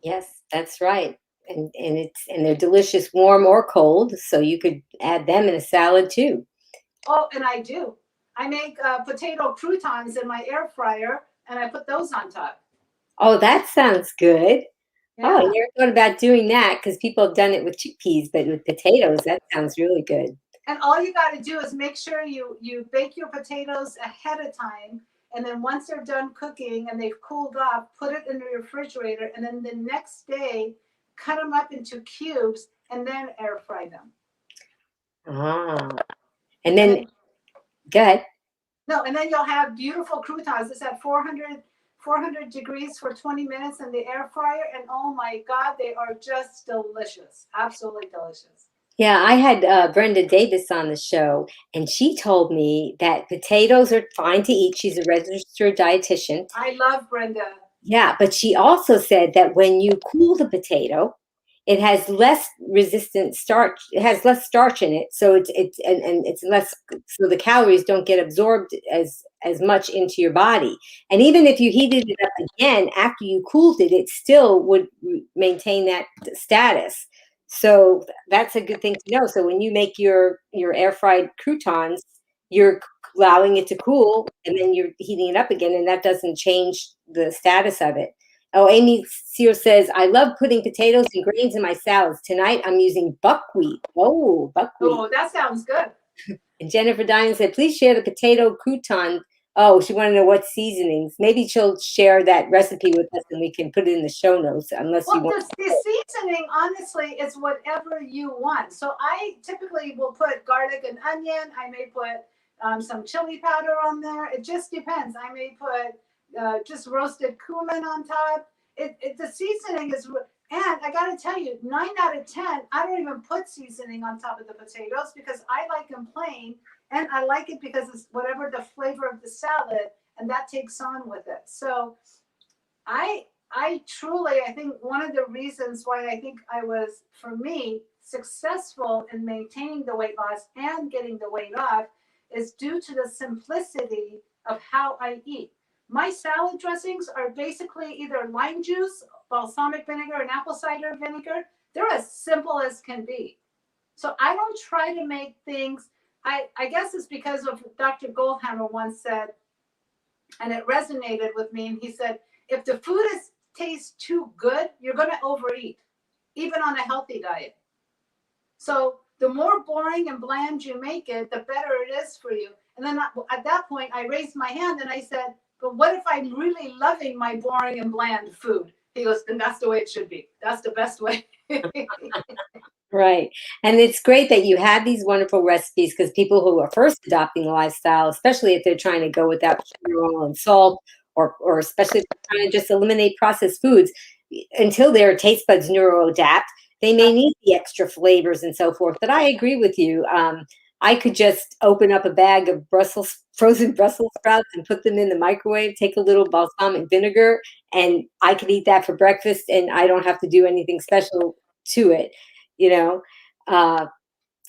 Yes, that's right. And they're delicious warm or cold, so you could add them in a salad too. Oh, and I do. I make potato croutons in my air fryer, and I put those on top. Oh, that sounds good. Oh, I Yeah. never thought about doing that because people have done it with chickpeas, but with potatoes, that sounds really good. And all you got to do is make sure you bake your potatoes ahead of time, and then once they're done cooking and they've cooled off, put it in the refrigerator, and then the next day cut them up into cubes and then air fry them. Ah, and And then then good. no, and then you'll have beautiful croutons. It's at 400 degrees for 20 minutes in the air fryer, and oh my God, they are just delicious, absolutely delicious. Yeah, I had Brenda Davis on the show, and she told me that potatoes are fine to eat. She's a registered dietitian. I love Brenda. Yeah, but she also said that when you cool the potato, it has less resistant starch. It has less starch in it, so and it's less. So the calories don't get absorbed as much into your body. And even if you heated it up again after you cooled it, it still would maintain that status. So that's a good thing to know. So when you make your air fried croutons, you're allowing it to cool, and then you're heating it up again, and that doesn't change the status of it. Oh, Amy Sear says, I love putting potatoes and grains in my salads. Tonight I'm using buckwheat. Oh, buckwheat. Oh, that sounds good. And Jennifer Diamond said, please share the potato crouton. Oh, she wanted to know what seasonings. Maybe she'll share that recipe with us and we can put it in the show notes, unless you Well, want. the seasoning, honestly, is whatever you want. So I typically will put garlic and onion. I may put some chili powder on there. It just depends. I may put just roasted cumin on top. The seasoning is, and I got to tell you, 9 out of 10, I don't even put seasoning on top of the potatoes because I like them plain, and I like it because it's whatever the flavor of the salad, and that takes on with it. So I truly, I think one of the reasons why I think I was, for me, successful in maintaining the weight loss and getting the weight off is due to the simplicity of how I eat. My salad dressings are basically either lime juice, balsamic vinegar, and apple cider vinegar. They're as simple as can be. So I don't try to make things, I guess it's because of Dr. Goldhammer once said, and it resonated with me, and he said, if the food tastes too good, you're going to overeat, even on a healthy diet. So the more boring and bland you make it, the better it is for you. And then at that point, I raised my hand and I said, but what if I'm really loving my boring and bland food? He goes, then that's the way it should be. That's the best way. Right. And it's great that you have these wonderful recipes because people who are first adopting the lifestyle, especially if they're trying to go without sugar, oil, and salt, or especially if they're trying to just eliminate processed foods, until their taste buds neuroadapt, they may need the extra flavors and so forth. But I agree with you. I could just open up a bag of frozen Brussels sprouts and put them in the microwave, take a little balsamic vinegar, and I could eat that for breakfast, and I don't have to do anything special to it, you know.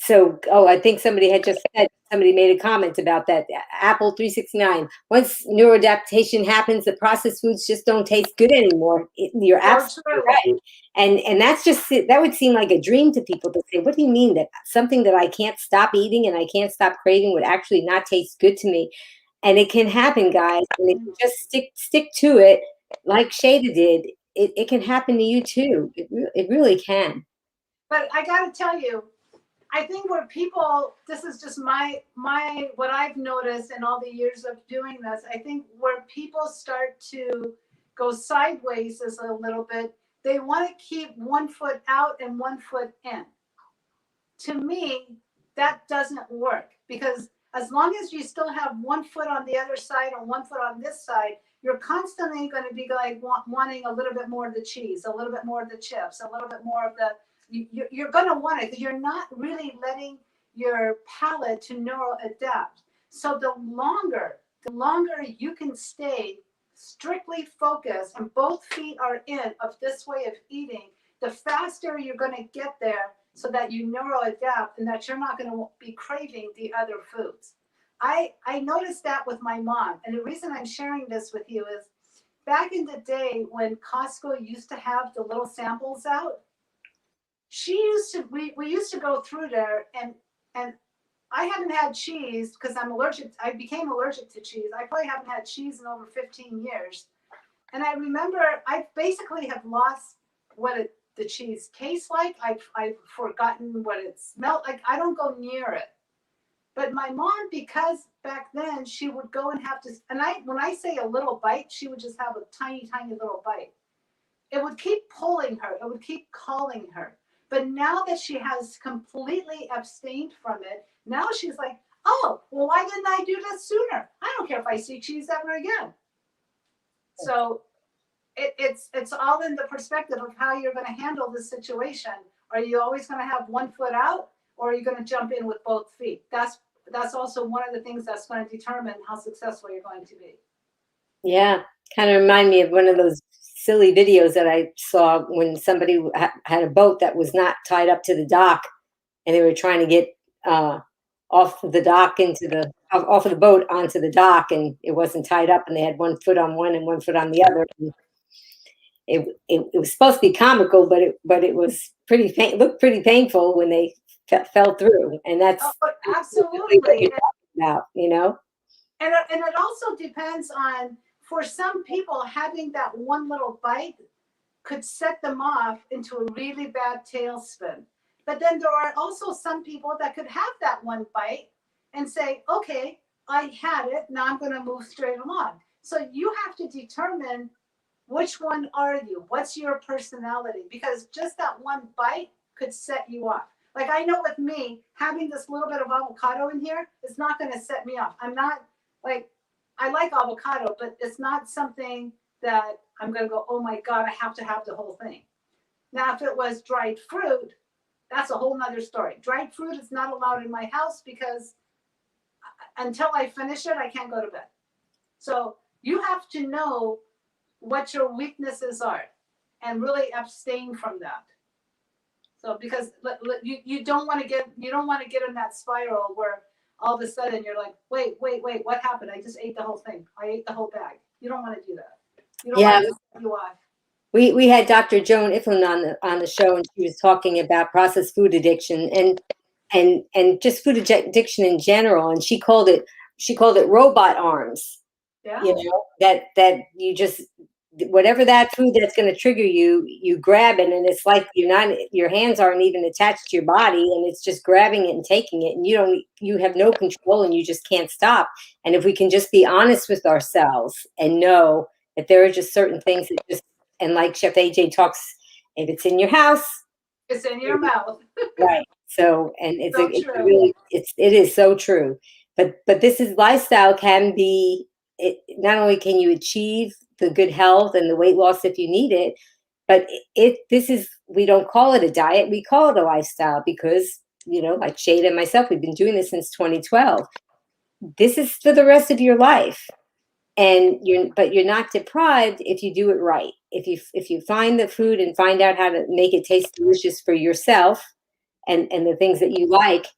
So, I think somebody made a comment about that. Apple 369. Once neuroadaptation happens, the processed foods just don't taste good anymore. You're absolutely right. And that would seem like a dream to people to say, what do you mean that something that I can't stop eating and I can't stop craving would actually not taste good to me? And it can happen, guys. And if you just stick to it, like Shayda did, it can happen to you too. It really can. But I got to tell you, I think where people, this is just my what I've noticed in all the years of doing this, I think where people start to go sideways is a little bit, they want to keep one foot out and one foot in. To me, that doesn't work because as long as you still have one foot on the other side and one foot on this side, you're constantly going to be like wanting a little bit more of the cheese, a little bit more of the chips, a little bit more of you're going to want it because you're not really letting your palate to neural adapt. So the longer you can stay strictly focused and both feet are in of this way of eating, the faster you're going to get there so that you neural adapt and that you're not going to be craving the other foods. I noticed that with my mom. And the reason I'm sharing this with you is back in the day when Costco used to have the little samples out, we used to go through there and I haven't had cheese because I'm allergic. I became allergic to cheese. I probably haven't had cheese in over 15 years. And I remember I basically have lost the cheese tastes like. I've forgotten what it smelled like. I don't go near it. But my mom, because back then she would go and have to, and when I say a little bite, she would just have a tiny, tiny little bite. It would keep pulling her. It would keep calling her. But now that she has completely abstained from it, now she's like, oh, well, why didn't I do this sooner? I don't care if I see cheese ever again. So it's all in the perspective of how you're going to handle this situation. Are you always going to have one foot out, or are you going to jump in with both feet? That's also one of the things that's going to determine how successful you're going to be. Yeah, kind of remind me of one of those silly videos that I saw when somebody had a boat that was not tied up to the dock, and they were trying to get off the dock off of the boat onto the dock, and it wasn't tied up, and they had one foot on one and one foot on the other. And it was supposed to be comical, but it was looked pretty painful when they fell through, and that's absolutely what you're talking about, you know. And it also depends on, for some people, having that one little bite could set them off into a really bad tailspin. But then there are also some people that could have that one bite and say, okay, I had it, now I'm going to move straight along. So you have to determine which one are you? What's your personality? Because just that one bite could set you off. Like I know with me, having this little bit of avocado in here is not going to set me off. I'm not like, I like avocado, but it's not something that I'm going to go, oh my God, I have to have the whole thing. Now, if it was dried fruit, that's a whole nother story. Dried fruit is not allowed in my house because until I finish it, I can't go to bed. So you have to know what your weaknesses are and really abstain from that. So because you don't want to get in that spiral where all of a sudden you're like, wait, what happened? I just ate the whole thing. I ate the whole bag. You don't want to do that. You don't want to set you off. We had Dr. Joan Iflin on the show, and she was talking about processed food addiction and just food addiction in general, and she called it robot arms. Yeah. You know, that you just, whatever that food that's going to trigger you, you grab it, and it's like your hands aren't even attached to your body, and it's just grabbing it and taking it, and you have no control, and you just can't stop. And if we can just be honest with ourselves and know that there are just certain things that just, and like Chef AJ talks, if it's in your house, it's in your mouth. Right. So, and it is so true. But this is lifestyle can be, not only can you achieve the good health and the weight loss if you need it, but we don't call it a diet, we call it a lifestyle because, you know, like Shayda and myself, we've been doing this since 2012. This is for the rest of your life. And you're not deprived if you do it right. If you find the food and find out how to make it taste delicious for yourself and the things that you like,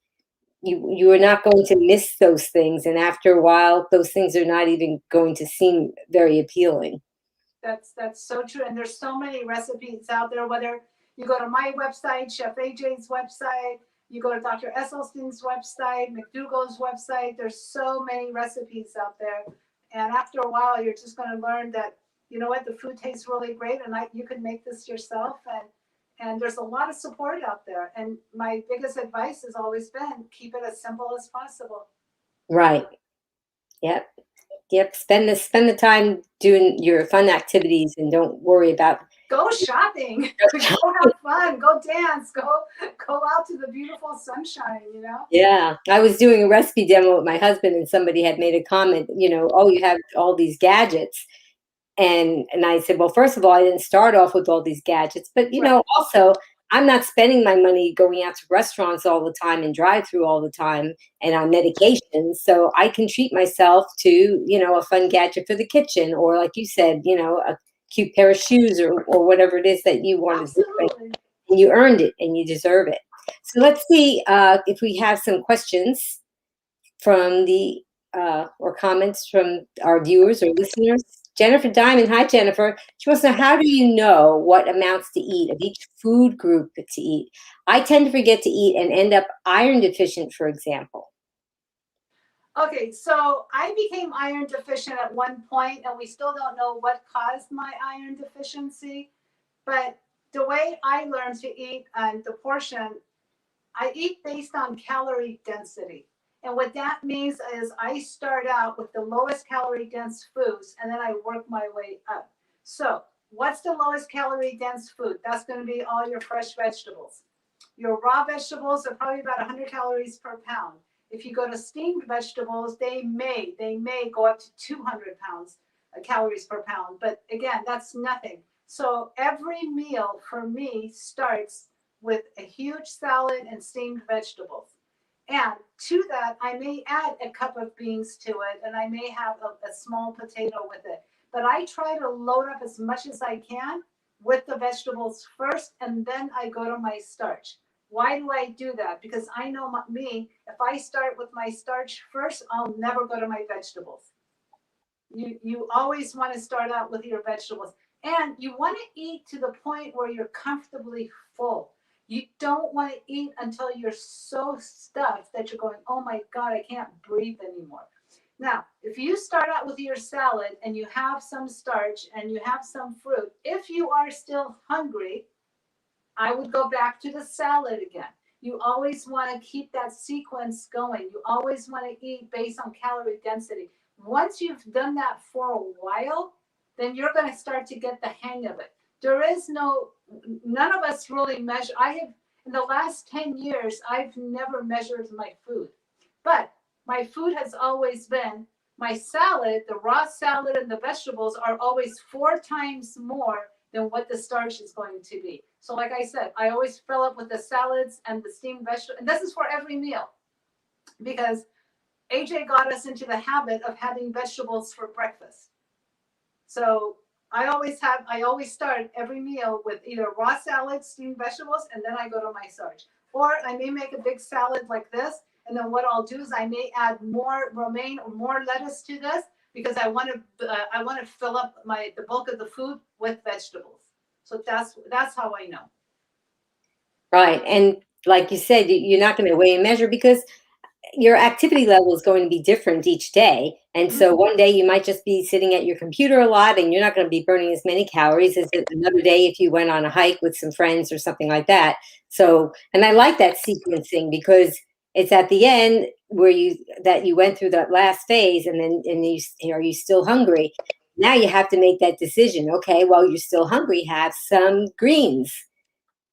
you are not going to miss those things. And after a while, those things are not even going to seem very appealing. That's so true. And there's so many recipes out there, whether you go to my website, Chef AJ's website, you go to Dr. Esselstyn's website, McDougall's website, there's so many recipes out there. And after a while, you're just going to learn that, you know what, the food tastes really great and you can make this yourself. And there's a lot of support out there. And my biggest advice has always been keep it as simple as possible. Right. Yep. Spend the time doing your fun activities and don't worry about. Go shopping. Go have fun. Go dance. Go out to the beautiful sunshine, you know? Yeah. I was doing a recipe demo with my husband and somebody had made a comment, you know, oh, you have all these gadgets. And I said, well, first of all, I didn't start off with all these gadgets, but, you know, also I'm not spending my money going out to restaurants all the time and drive through all the time and on medications. So I can treat myself to, a fun gadget for the kitchen, or like you said, a cute pair of shoes, or whatever it is that you want to do. Absolutely. And you earned it and you deserve it. So let's see if we have some questions from the or comments from our viewers or listeners. Jennifer Diamond, hi Jennifer. She wants to know, how do you know what amounts to eat of each food group to eat? I tend to forget to eat and end up iron deficient, for example. Okay, so I became iron deficient at one point, and we still don't know what caused my iron deficiency. But the way I learned to eat and the portion, I eat based on calorie density. And what that means is I start out with the lowest calorie dense foods and then I work my way up. So, what's the lowest calorie dense food? That's going to be all your fresh vegetables. Your raw vegetables are probably about 100 calories per pound. If you go to steamed vegetables, they may go up to 200 calories per pound. But again, that's nothing. So every meal for me starts with a huge salad and steamed vegetables. And to that, I may add a cup of beans to it, and I may have a small potato with it. But I try to load up as much as I can with the vegetables first, and then I go to my starch. Why do I do that? Because I know me, if I start with my starch first, I'll never go to my vegetables. You always want to start out with your vegetables. And you want to eat to the point where you're comfortably full. You don't want to eat until you're so stuffed that you're going, oh my God, I can't breathe anymore. Now, if you start out with your salad and you have some starch and you have some fruit, if you are still hungry, I would go back to the salad again. You always want to keep that sequence going. You always want to eat based on calorie density. Once you've done that for a while, then you're going to start to get the hang of it. None of us really measure. In the last 10 years, I've never measured my food. But my food has always been my salad, the raw salad and the vegetables are always 4 times more than what the starch is going to be. So like I said, I always fill up with the salads and the steamed vegetables. And this is for every meal because AJ got us into the habit of having vegetables for breakfast. So I always start every meal with either raw salad, steamed vegetables, and then I go to my starch. Or I may make a big salad like this, and then what I'll do is I may add more romaine or more lettuce to this because I want to fill up the bulk of the food with vegetables. So that's how I know. Right. And like you said, you're not going to weigh and measure because your activity level is going to be different each day. And so one day you might just be sitting at your computer a lot and you're not going to be burning as many calories as another day if you went on a hike with some friends or something like that. So, and I like that sequencing because it's at the end where you went through that last phase and are you still hungry? Now you have to make that decision. Okay, well, you're still hungry, have some greens.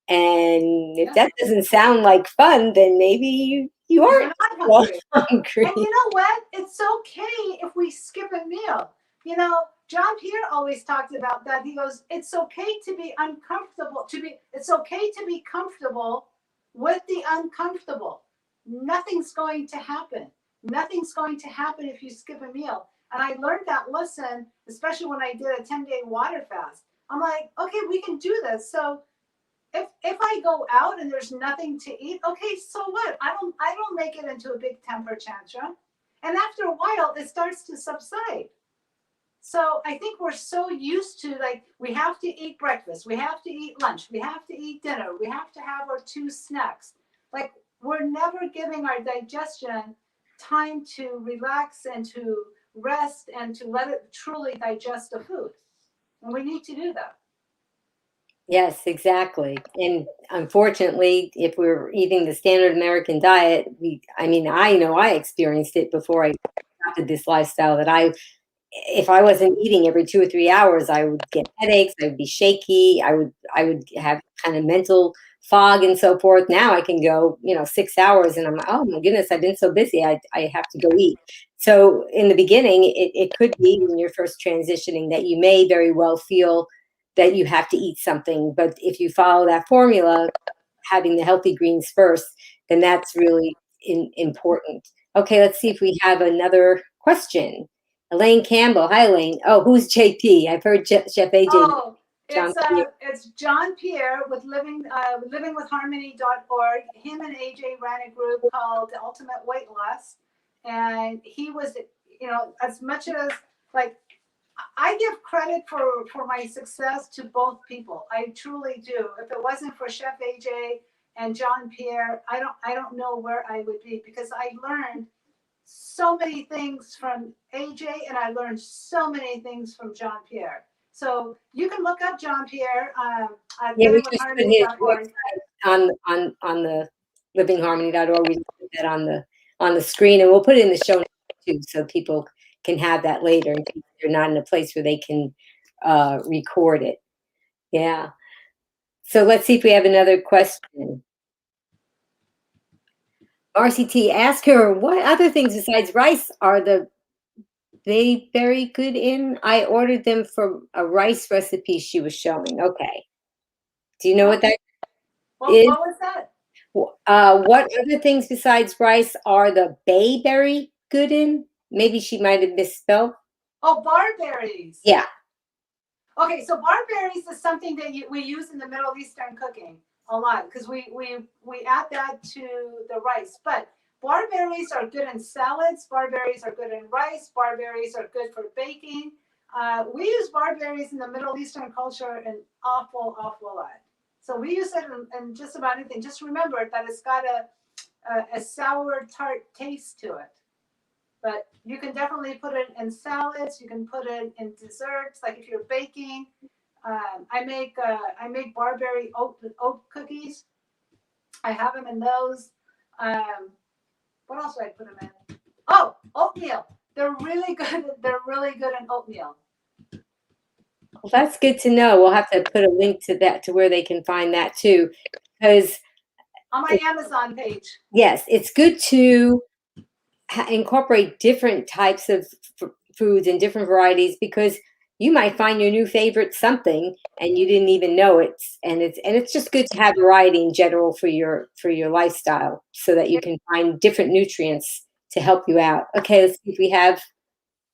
And if that doesn't sound like fun, then maybe you aren't hungry. hungry. And you know what? It's okay if we skip a meal. John Pierre always talked about that. He goes, it's okay to be uncomfortable. It's okay to be comfortable with the uncomfortable. Nothing's going to happen. Nothing's going to happen if you skip a meal. And I learned that lesson, especially when I did a 10-day water fast. I'm like, okay, we can do this. So if I go out and there's nothing to eat, okay, so what? I don't make it into a big temper tantrum. And after a while, it starts to subside. So I think we're so used to we have to eat breakfast, we have to eat lunch, we have to eat dinner, we have to have our 2 snacks. We're never giving our digestion time to relax and to rest and to let it truly digest the food. And we need to do that. Yes, exactly. And unfortunately, if we're eating the standard American diet, I know I experienced it before I adopted this lifestyle that if I wasn't eating every 2 or 3 hours, I would get headaches, I would be shaky, I would have kind of mental fog and so forth. Now I can go, 6 hours and I'm like, oh my goodness, I've been so busy. I have to go eat. So in the beginning, it could be when you're first transitioning that you may very well feel that you have to eat something. But if you follow that formula, having the healthy greens first, then that's really important. Okay, let's see if we have another question. Elaine Campbell. Hi, Elaine. Oh, who's JP? I've heard Chef AJ. Oh, John. it's John Pierre with livingwithharmony.org. Him and AJ ran a group called The Ultimate Weight Loss, and he was, as much as like I give credit for my success to both people. I truly do. If it wasn't for Chef AJ and John Pierre, I don't know where I would be, because I learned so many things from AJ and I learned so many things from John Pierre. So you can look up John Pierre at Yeah, we just put his livingwithharmony.org. on the livingharmony.org. We just put that on the screen, and we'll put it in the show notes too, so people can have that later in case they're not in a place where they can record it. Yeah. So let's see if we have another question. RCT, ask her, what other things besides rice are they very good in? I ordered them for a rice recipe she was showing. Okay. Do you know what that is? What was that? What other things besides rice are the bayberry good in? Maybe she might have misspelled. Oh, barberries. Yeah. Okay, so barberries is something that we use in the Middle Eastern cooking a lot, because we add that to the rice. But barberries are good in salads. Barberries are good in rice. Barberries are good for baking. We use barberries in the Middle Eastern culture an awful lot. So we use it in just about anything. Just remember that it's got a sour, tart taste to it. But you can definitely put it in salads. You can put it in desserts, like if you're baking. I make barberry oat cookies. I have them in those. What else do I put them in? Oh, oatmeal. They're really good. They're really good in oatmeal. Well, that's good to know. We'll have to put a link to that, to where they can find that too, because on my Amazon page. Yes, it's good to incorporate different types of foods and different varieties, because you might find your new favorite something and you didn't even know it. And it's just good to have variety in general for your lifestyle, so that you can find different nutrients to help you out. Okay, let's see if we have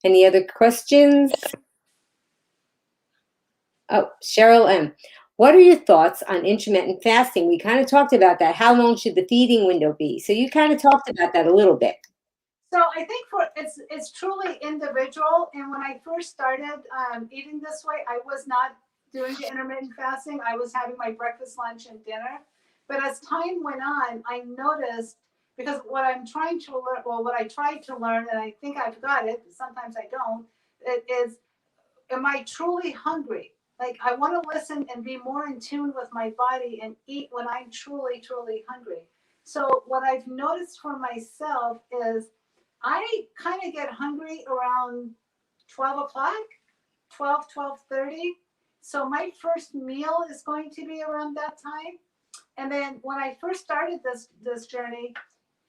any other questions. Oh, Cheryl M. What are your thoughts on intermittent fasting? We kind of talked about that. How long should the feeding window be? So you kind of talked about that a little bit. So I think it's truly individual. And when I first started eating this way, I was not doing the intermittent fasting. I was having my breakfast, lunch, and dinner. But as time went on, I noticed, because what I'm trying to learn, well, what I tried to learn, and I think I've got it, but sometimes I don't, it is, am I truly hungry? Like, I want to listen and be more in tune with my body and eat when I'm truly, truly hungry. So what I've noticed for myself is I kind of get hungry around 12 o'clock, 12:30. So my first meal is going to be around that time. And then when I first started this journey,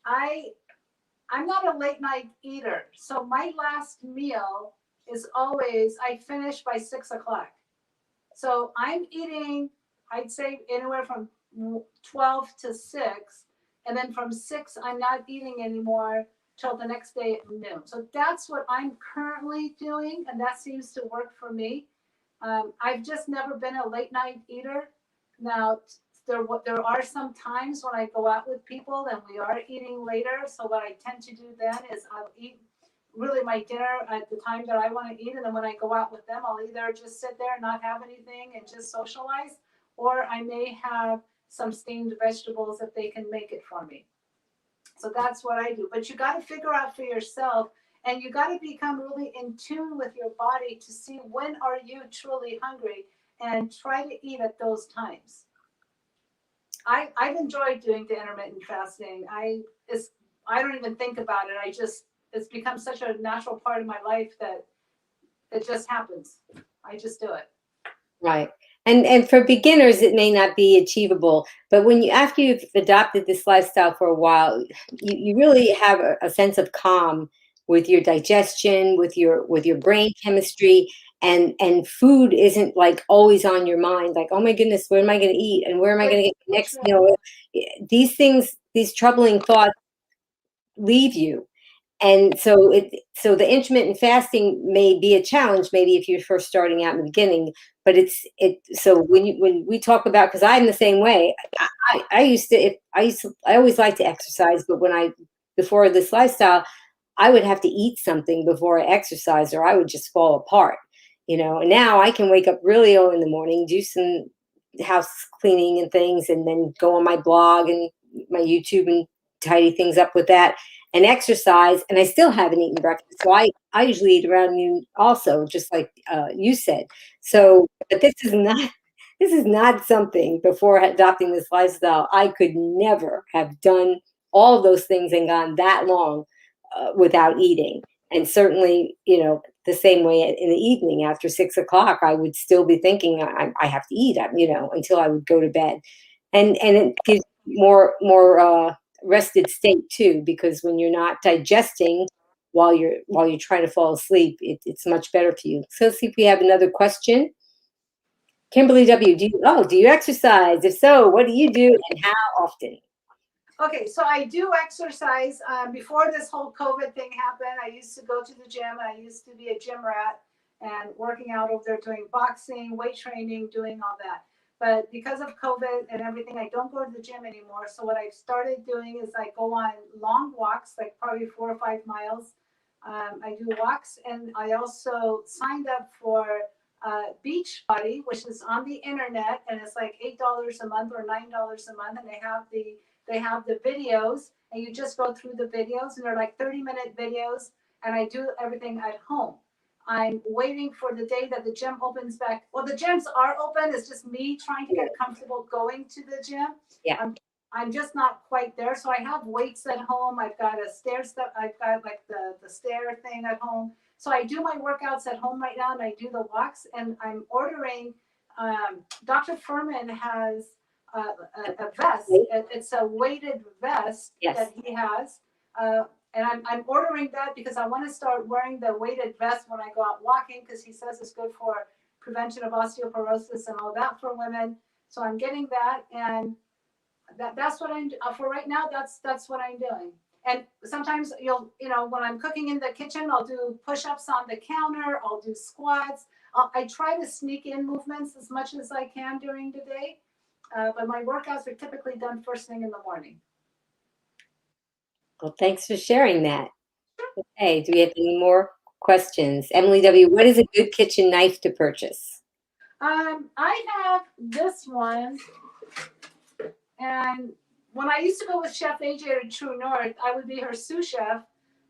I'm not a late night eater. So my last meal is always, I finish by 6 o'clock. So I'm eating, I'd say anywhere from 12 to 6. And then from 6, I'm not eating anymore till the next day at noon. So that's what I'm currently doing. And that seems to work for me. I've just never been a late night eater. Now, there are some times when I go out with people and we are eating later. So what I tend to do then is I'll eat really my dinner at the time that I want to eat. And then when I go out with them, I'll either just sit there and not have anything and just socialize, or I may have some steamed vegetables if they can make it for me. So that's what I do. But you got to figure out for yourself, and you got to become really in tune with your body to see when are you truly hungry, and try to eat at those times. I've enjoyed doing the intermittent fasting. I don't even think about it. It's become such a natural part of my life that it just happens. I just do it. Right. And for beginners, it may not be achievable, but after you've adopted this lifestyle for a while, you really have a sense of calm with your digestion, with your brain chemistry, and food isn't like always on your mind, like, oh my goodness, where am I going to eat and where am I going to get the next meal? These things, these troubling thoughts leave you. And so the intermittent fasting may be a challenge, maybe if you're first starting out in the beginning, but so when we talk about, because I'm the same way. I used to, I always liked to exercise, but before this lifestyle, I would have to eat something before I exercise or I would just fall apart, And now I can wake up really early in the morning, do some house cleaning and things, and then go on my blog and my YouTube and tidy things up with that and exercise. And I still haven't eaten breakfast. So I usually eat around noon also, just like you said. So, but this is not something before adopting this lifestyle. I could never have done all of those things and gone that long without eating. And certainly, the same way in the evening after 6 o'clock, I would still be thinking I have to eat, until I would go to bed. And it gives more rested state too, because when you're not digesting while you're trying to fall asleep, it's much better for you. So let's see if we have another question. Kimberly W, do you exercise? If so, what do you do and how often? Okay, so I do exercise. Before this whole COVID thing happened, I used to go to the gym. I used to be a gym rat and working out over there, doing boxing, weight training, doing all that. But because of COVID and everything, I don't go to the gym anymore. So what I've started doing is I go on long walks, like probably 4 or 5 miles. I do walks, and I also signed up for Beachbody, which is on the internet, and it's like $8 a month or $9 a month, and they have the videos, and you just go through the videos, and they're like 30-minute videos, and I do everything at home. I'm waiting for the day that the gym opens back. Well, the gyms are open. It's just me trying to get comfortable going to the gym. Yeah. I'm just not quite there. So I have weights at home. I've got a stair step. I've got like the stair thing at home. So I do my workouts at home right now, and I do the walks. And I'm ordering. Dr. Furman has a vest. It's a weighted vest that he has. And I'm ordering that because I want to start wearing the weighted vest when I go out walking, because he says it's good for prevention of osteoporosis and all that for women. So I'm getting that, and that's what I'm for right now. That's what I'm doing. And sometimes when I'm cooking in the kitchen, I'll do push-ups on the counter. I'll do squats. I try to sneak in movements as much as I can during the day. But my workouts are typically done first thing in the morning. Well, thanks for sharing that. Okay, do we have any more questions? Emily W, what is a good kitchen knife to purchase? I have this one, and when I used to go with Chef AJ at True North, I would be her sous chef,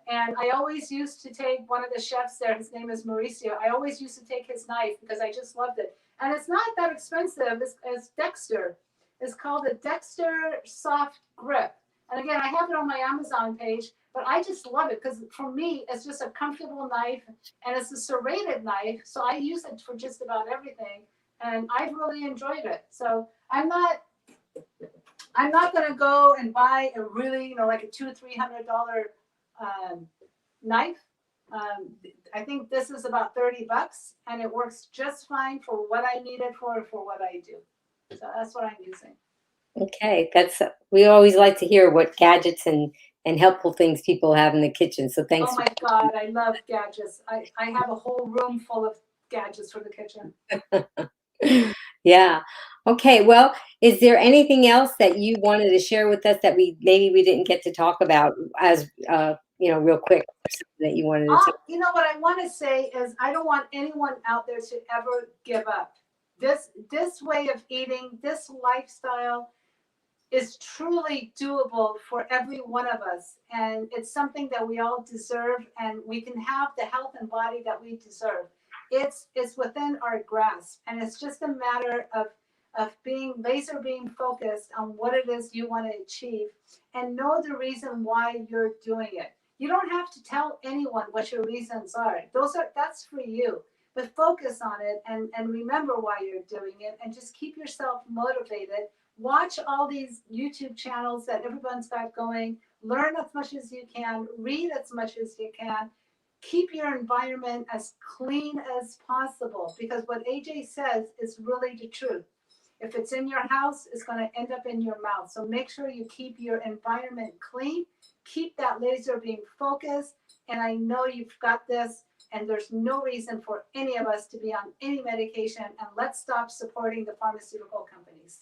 and I always used to take one of the chefs there. His name is Mauricio. I always used to take his knife because I just loved it, and it's not that expensive. It's Dexter. It's called the Dexter Soft Grip. And again, I have it on my Amazon page, but I just love it because for me, it's just a comfortable knife, and it's a serrated knife, so I use it for just about everything, and I've really enjoyed it. So I'm not going to go and buy a really, like a $200-300 knife. I think this is about $30, and it works just fine for what I need it for what I do. So that's what I'm using. Okay, we always like to hear what gadgets and helpful things people have in the kitchen. So thanks. Oh my God, I love gadgets. I have a whole room full of gadgets for the kitchen. Yeah. Okay. Well, is there anything else that you wanted to share with us that we didn't get to talk about as real quick, that you wanted to talk? What I want to say is I don't want anyone out there to ever give up. This way of eating, this lifestyle is truly doable for every one of us, and it's something that we all deserve, and we can have the health and body that we deserve. It's within our grasp, and it's just a matter of being focused on what it is you want to achieve, and know the reason why you're doing it. You don't have to tell anyone what your reasons are. That's for you. But focus on it, and remember why you're doing it, and just keep yourself motivated. Watch all these YouTube channels that everyone's got going. Learn as much as you can. Read as much as you can. keep your environment as clean as possible, because what AJ says is really the truth. If it's in your house, it's going to end up in your mouth. So make sure you keep your environment clean, keep that laser beam focused. And I know you've got this, and there's no reason for any of us to be on any medication. And let's stop supporting the pharmaceutical companies.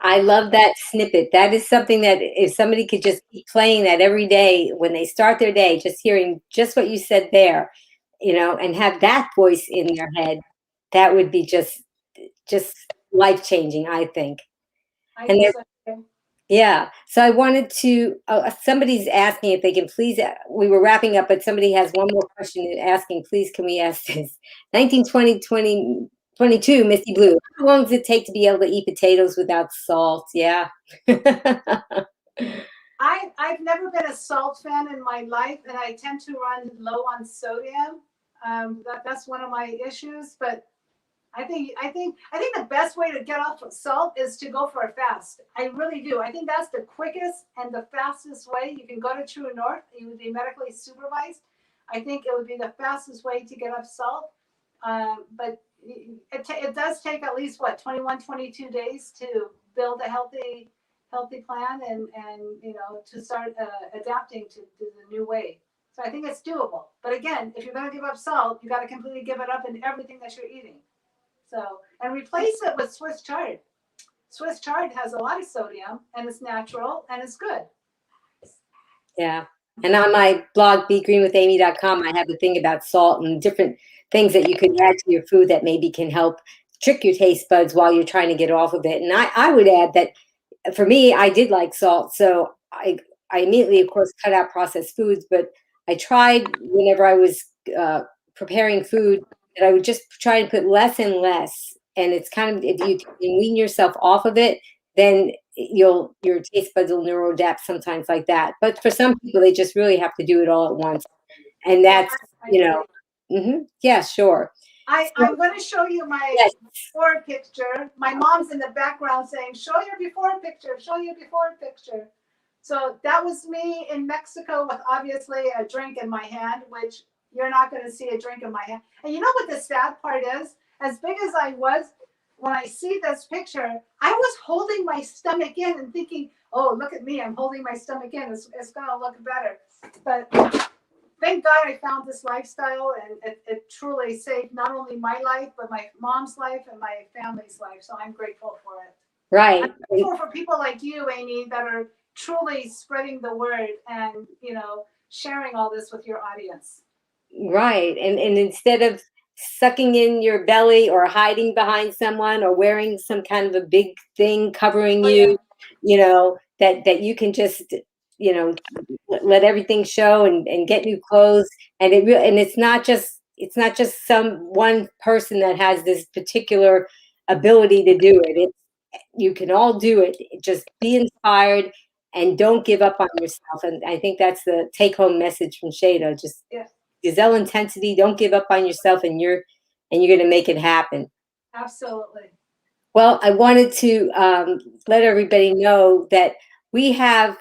I love that snippet. That is something that if somebody could just keep playing that every day when they start their day, just hearing just what you said there, and have that voice in their head, that would be just life changing, I think. I And think there, so. yeah. So I wanted to. Somebody's asking if they can please. We were wrapping up, but somebody has one more question asking. Please, can we ask this? 1920, 2022, Misty Blue. How long does it take to be able to eat potatoes without salt? Yeah. I've never been a salt fan in my life, and I tend to run low on sodium. That's one of my issues. But I think the best way to get off of salt is to go for a fast. I really do. I think that's the quickest and the fastest way. You can go to True North. You would be medically supervised. I think it would be the fastest way to get off salt. But it does take at least 21, 22 days to build a healthy plan, and to start adapting to the new way. So I think it's doable. But again, if you're going to give up salt, you got to completely give it up in everything that you're eating. So, and replace it with Swiss chard. Swiss chard has a lot of sodium, and it's natural, and it's good. Yeah. And on my blog, begreenwithamy.com, I have a thing about salt and different things that you can add to your food that maybe can help trick your taste buds while you're trying to get off of it. And I would add that for me, I did like salt. So I immediately, of course, cut out processed foods. But I tried whenever I was preparing food that I would just try and put less and less. And it's kind of, if you can wean yourself off of it, then your taste buds will neuroadapt sometimes like that. But for some people, they just really have to do it all at once. And Yeah, that's, I agree. yeah, sure. I'm going to show you my Yes. before picture. My mom's in the background saying, "Show your before picture, show your before picture." So that was me in Mexico with obviously a drink in my hand, which you're not going to see a drink in my hand. And you know what the sad part is? As big as I was, when I see this picture, I was holding my stomach in and thinking, "Oh, look at me! I'm holding my stomach in. It's going to look better." But thank God I found this lifestyle, and it truly saved not only my life, but my mom's life and my family's life. So I'm grateful for it. Right. I'm grateful for people like you, Amy, that are truly spreading the word and, sharing all this with your audience. Right. And instead of sucking in your belly or hiding behind someone or wearing some kind of a big thing covering Oh, you, yeah. that you can just, let everything show and get new clothes. And and it's not just some one person that has this particular ability to do it. You can all do it. Just be inspired and don't give up on yourself. And I think that's the take home message from Shayda. Just Yeah, gazelle intensity, don't give up on yourself, and you're going to make it happen. absolutely. Well, I wanted to let everybody know that we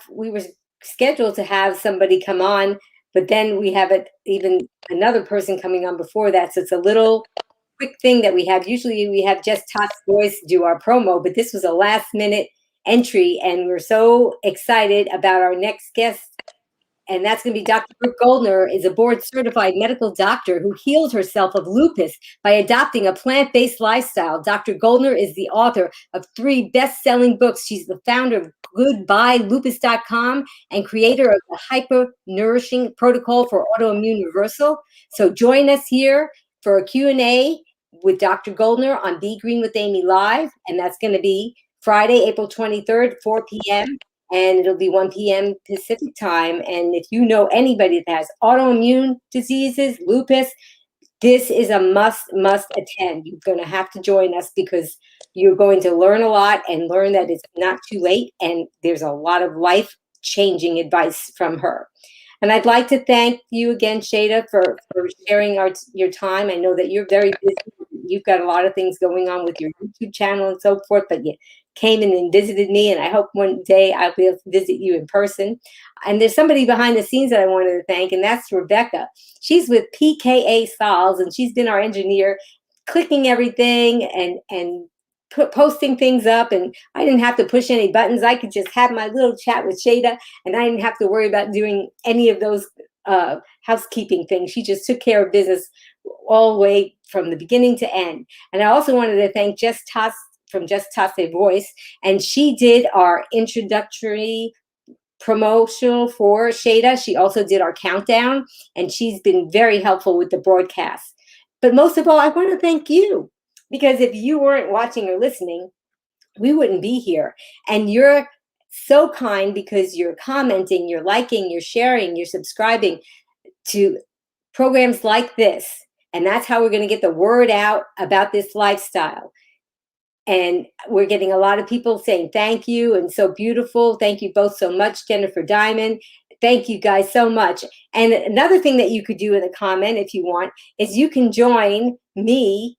were scheduled to have somebody come on, but then we have even another person coming on before that. So it's a little quick thing that we have. Usually we have just Todd's Boys do our promo, but this was a last minute entry, and we're so excited about our next guest. And that's going to be Dr. Brooke Goldner, is a board-certified medical doctor who healed herself of lupus by adopting a plant-based lifestyle. Dr. Goldner is the author of 3 best-selling books. She's the founder of GoodbyeLupus.com and creator of the Hyper Nourishing Protocol for Autoimmune Reversal. So join us here for a Q&A with Dr. Goldner on Be Green with Amy Live, and that's going to be Friday, April 23rd, 4 p.m., and it'll be 1 p.m. Pacific time. And if you know anybody that has autoimmune diseases, lupus, this is a must attend. You're going to have to join us because you're going to learn a lot and learn that it's not too late. And there's a lot of life-changing advice from her. And I'd like to thank you again, Shayda, for sharing your time. I know that you're very busy. You've got a lot of things going on with your YouTube channel and so forth, but came in and visited me, and I hope one day I'll be able to visit you in person. And there's somebody behind the scenes that I wanted to thank, and that's Rebecca. She's with PKA Sols, and she's been our engineer, clicking everything and posting things up, and I didn't have to push any buttons. I could just have my little chat with Shayda, and I didn't have to worry about doing any of those housekeeping things. She just took care of business all the way from the beginning to end. And I also wanted to thank Jess Toss from Just Toss a Voice, and she did our introductory promotional for Shayda. She also did our countdown, and she's been very helpful with the broadcast. But most of all, I want to thank you, because if you weren't watching or listening, we wouldn't be here. And you're so kind, because you're commenting, you're liking, you're sharing, you're subscribing to programs like this. And that's how we're going to get the word out about this lifestyle. And we're getting a lot of people saying thank you, and so beautiful. Thank you both so much, Jennifer Diamond. Thank you guys so much. And another thing that you could do in the comment, if you want, is you can join me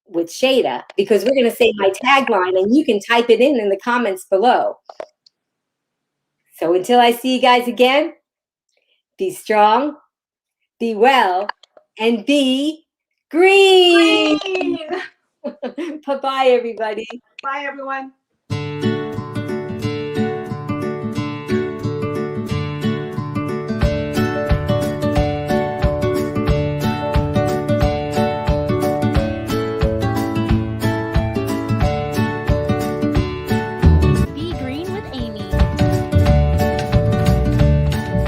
with Shayda, because we're going to say my tagline, and you can type it in the comments below. So until I see you guys again, be strong, be well, and be green. Green. Bye-bye, everybody. Bye, everyone.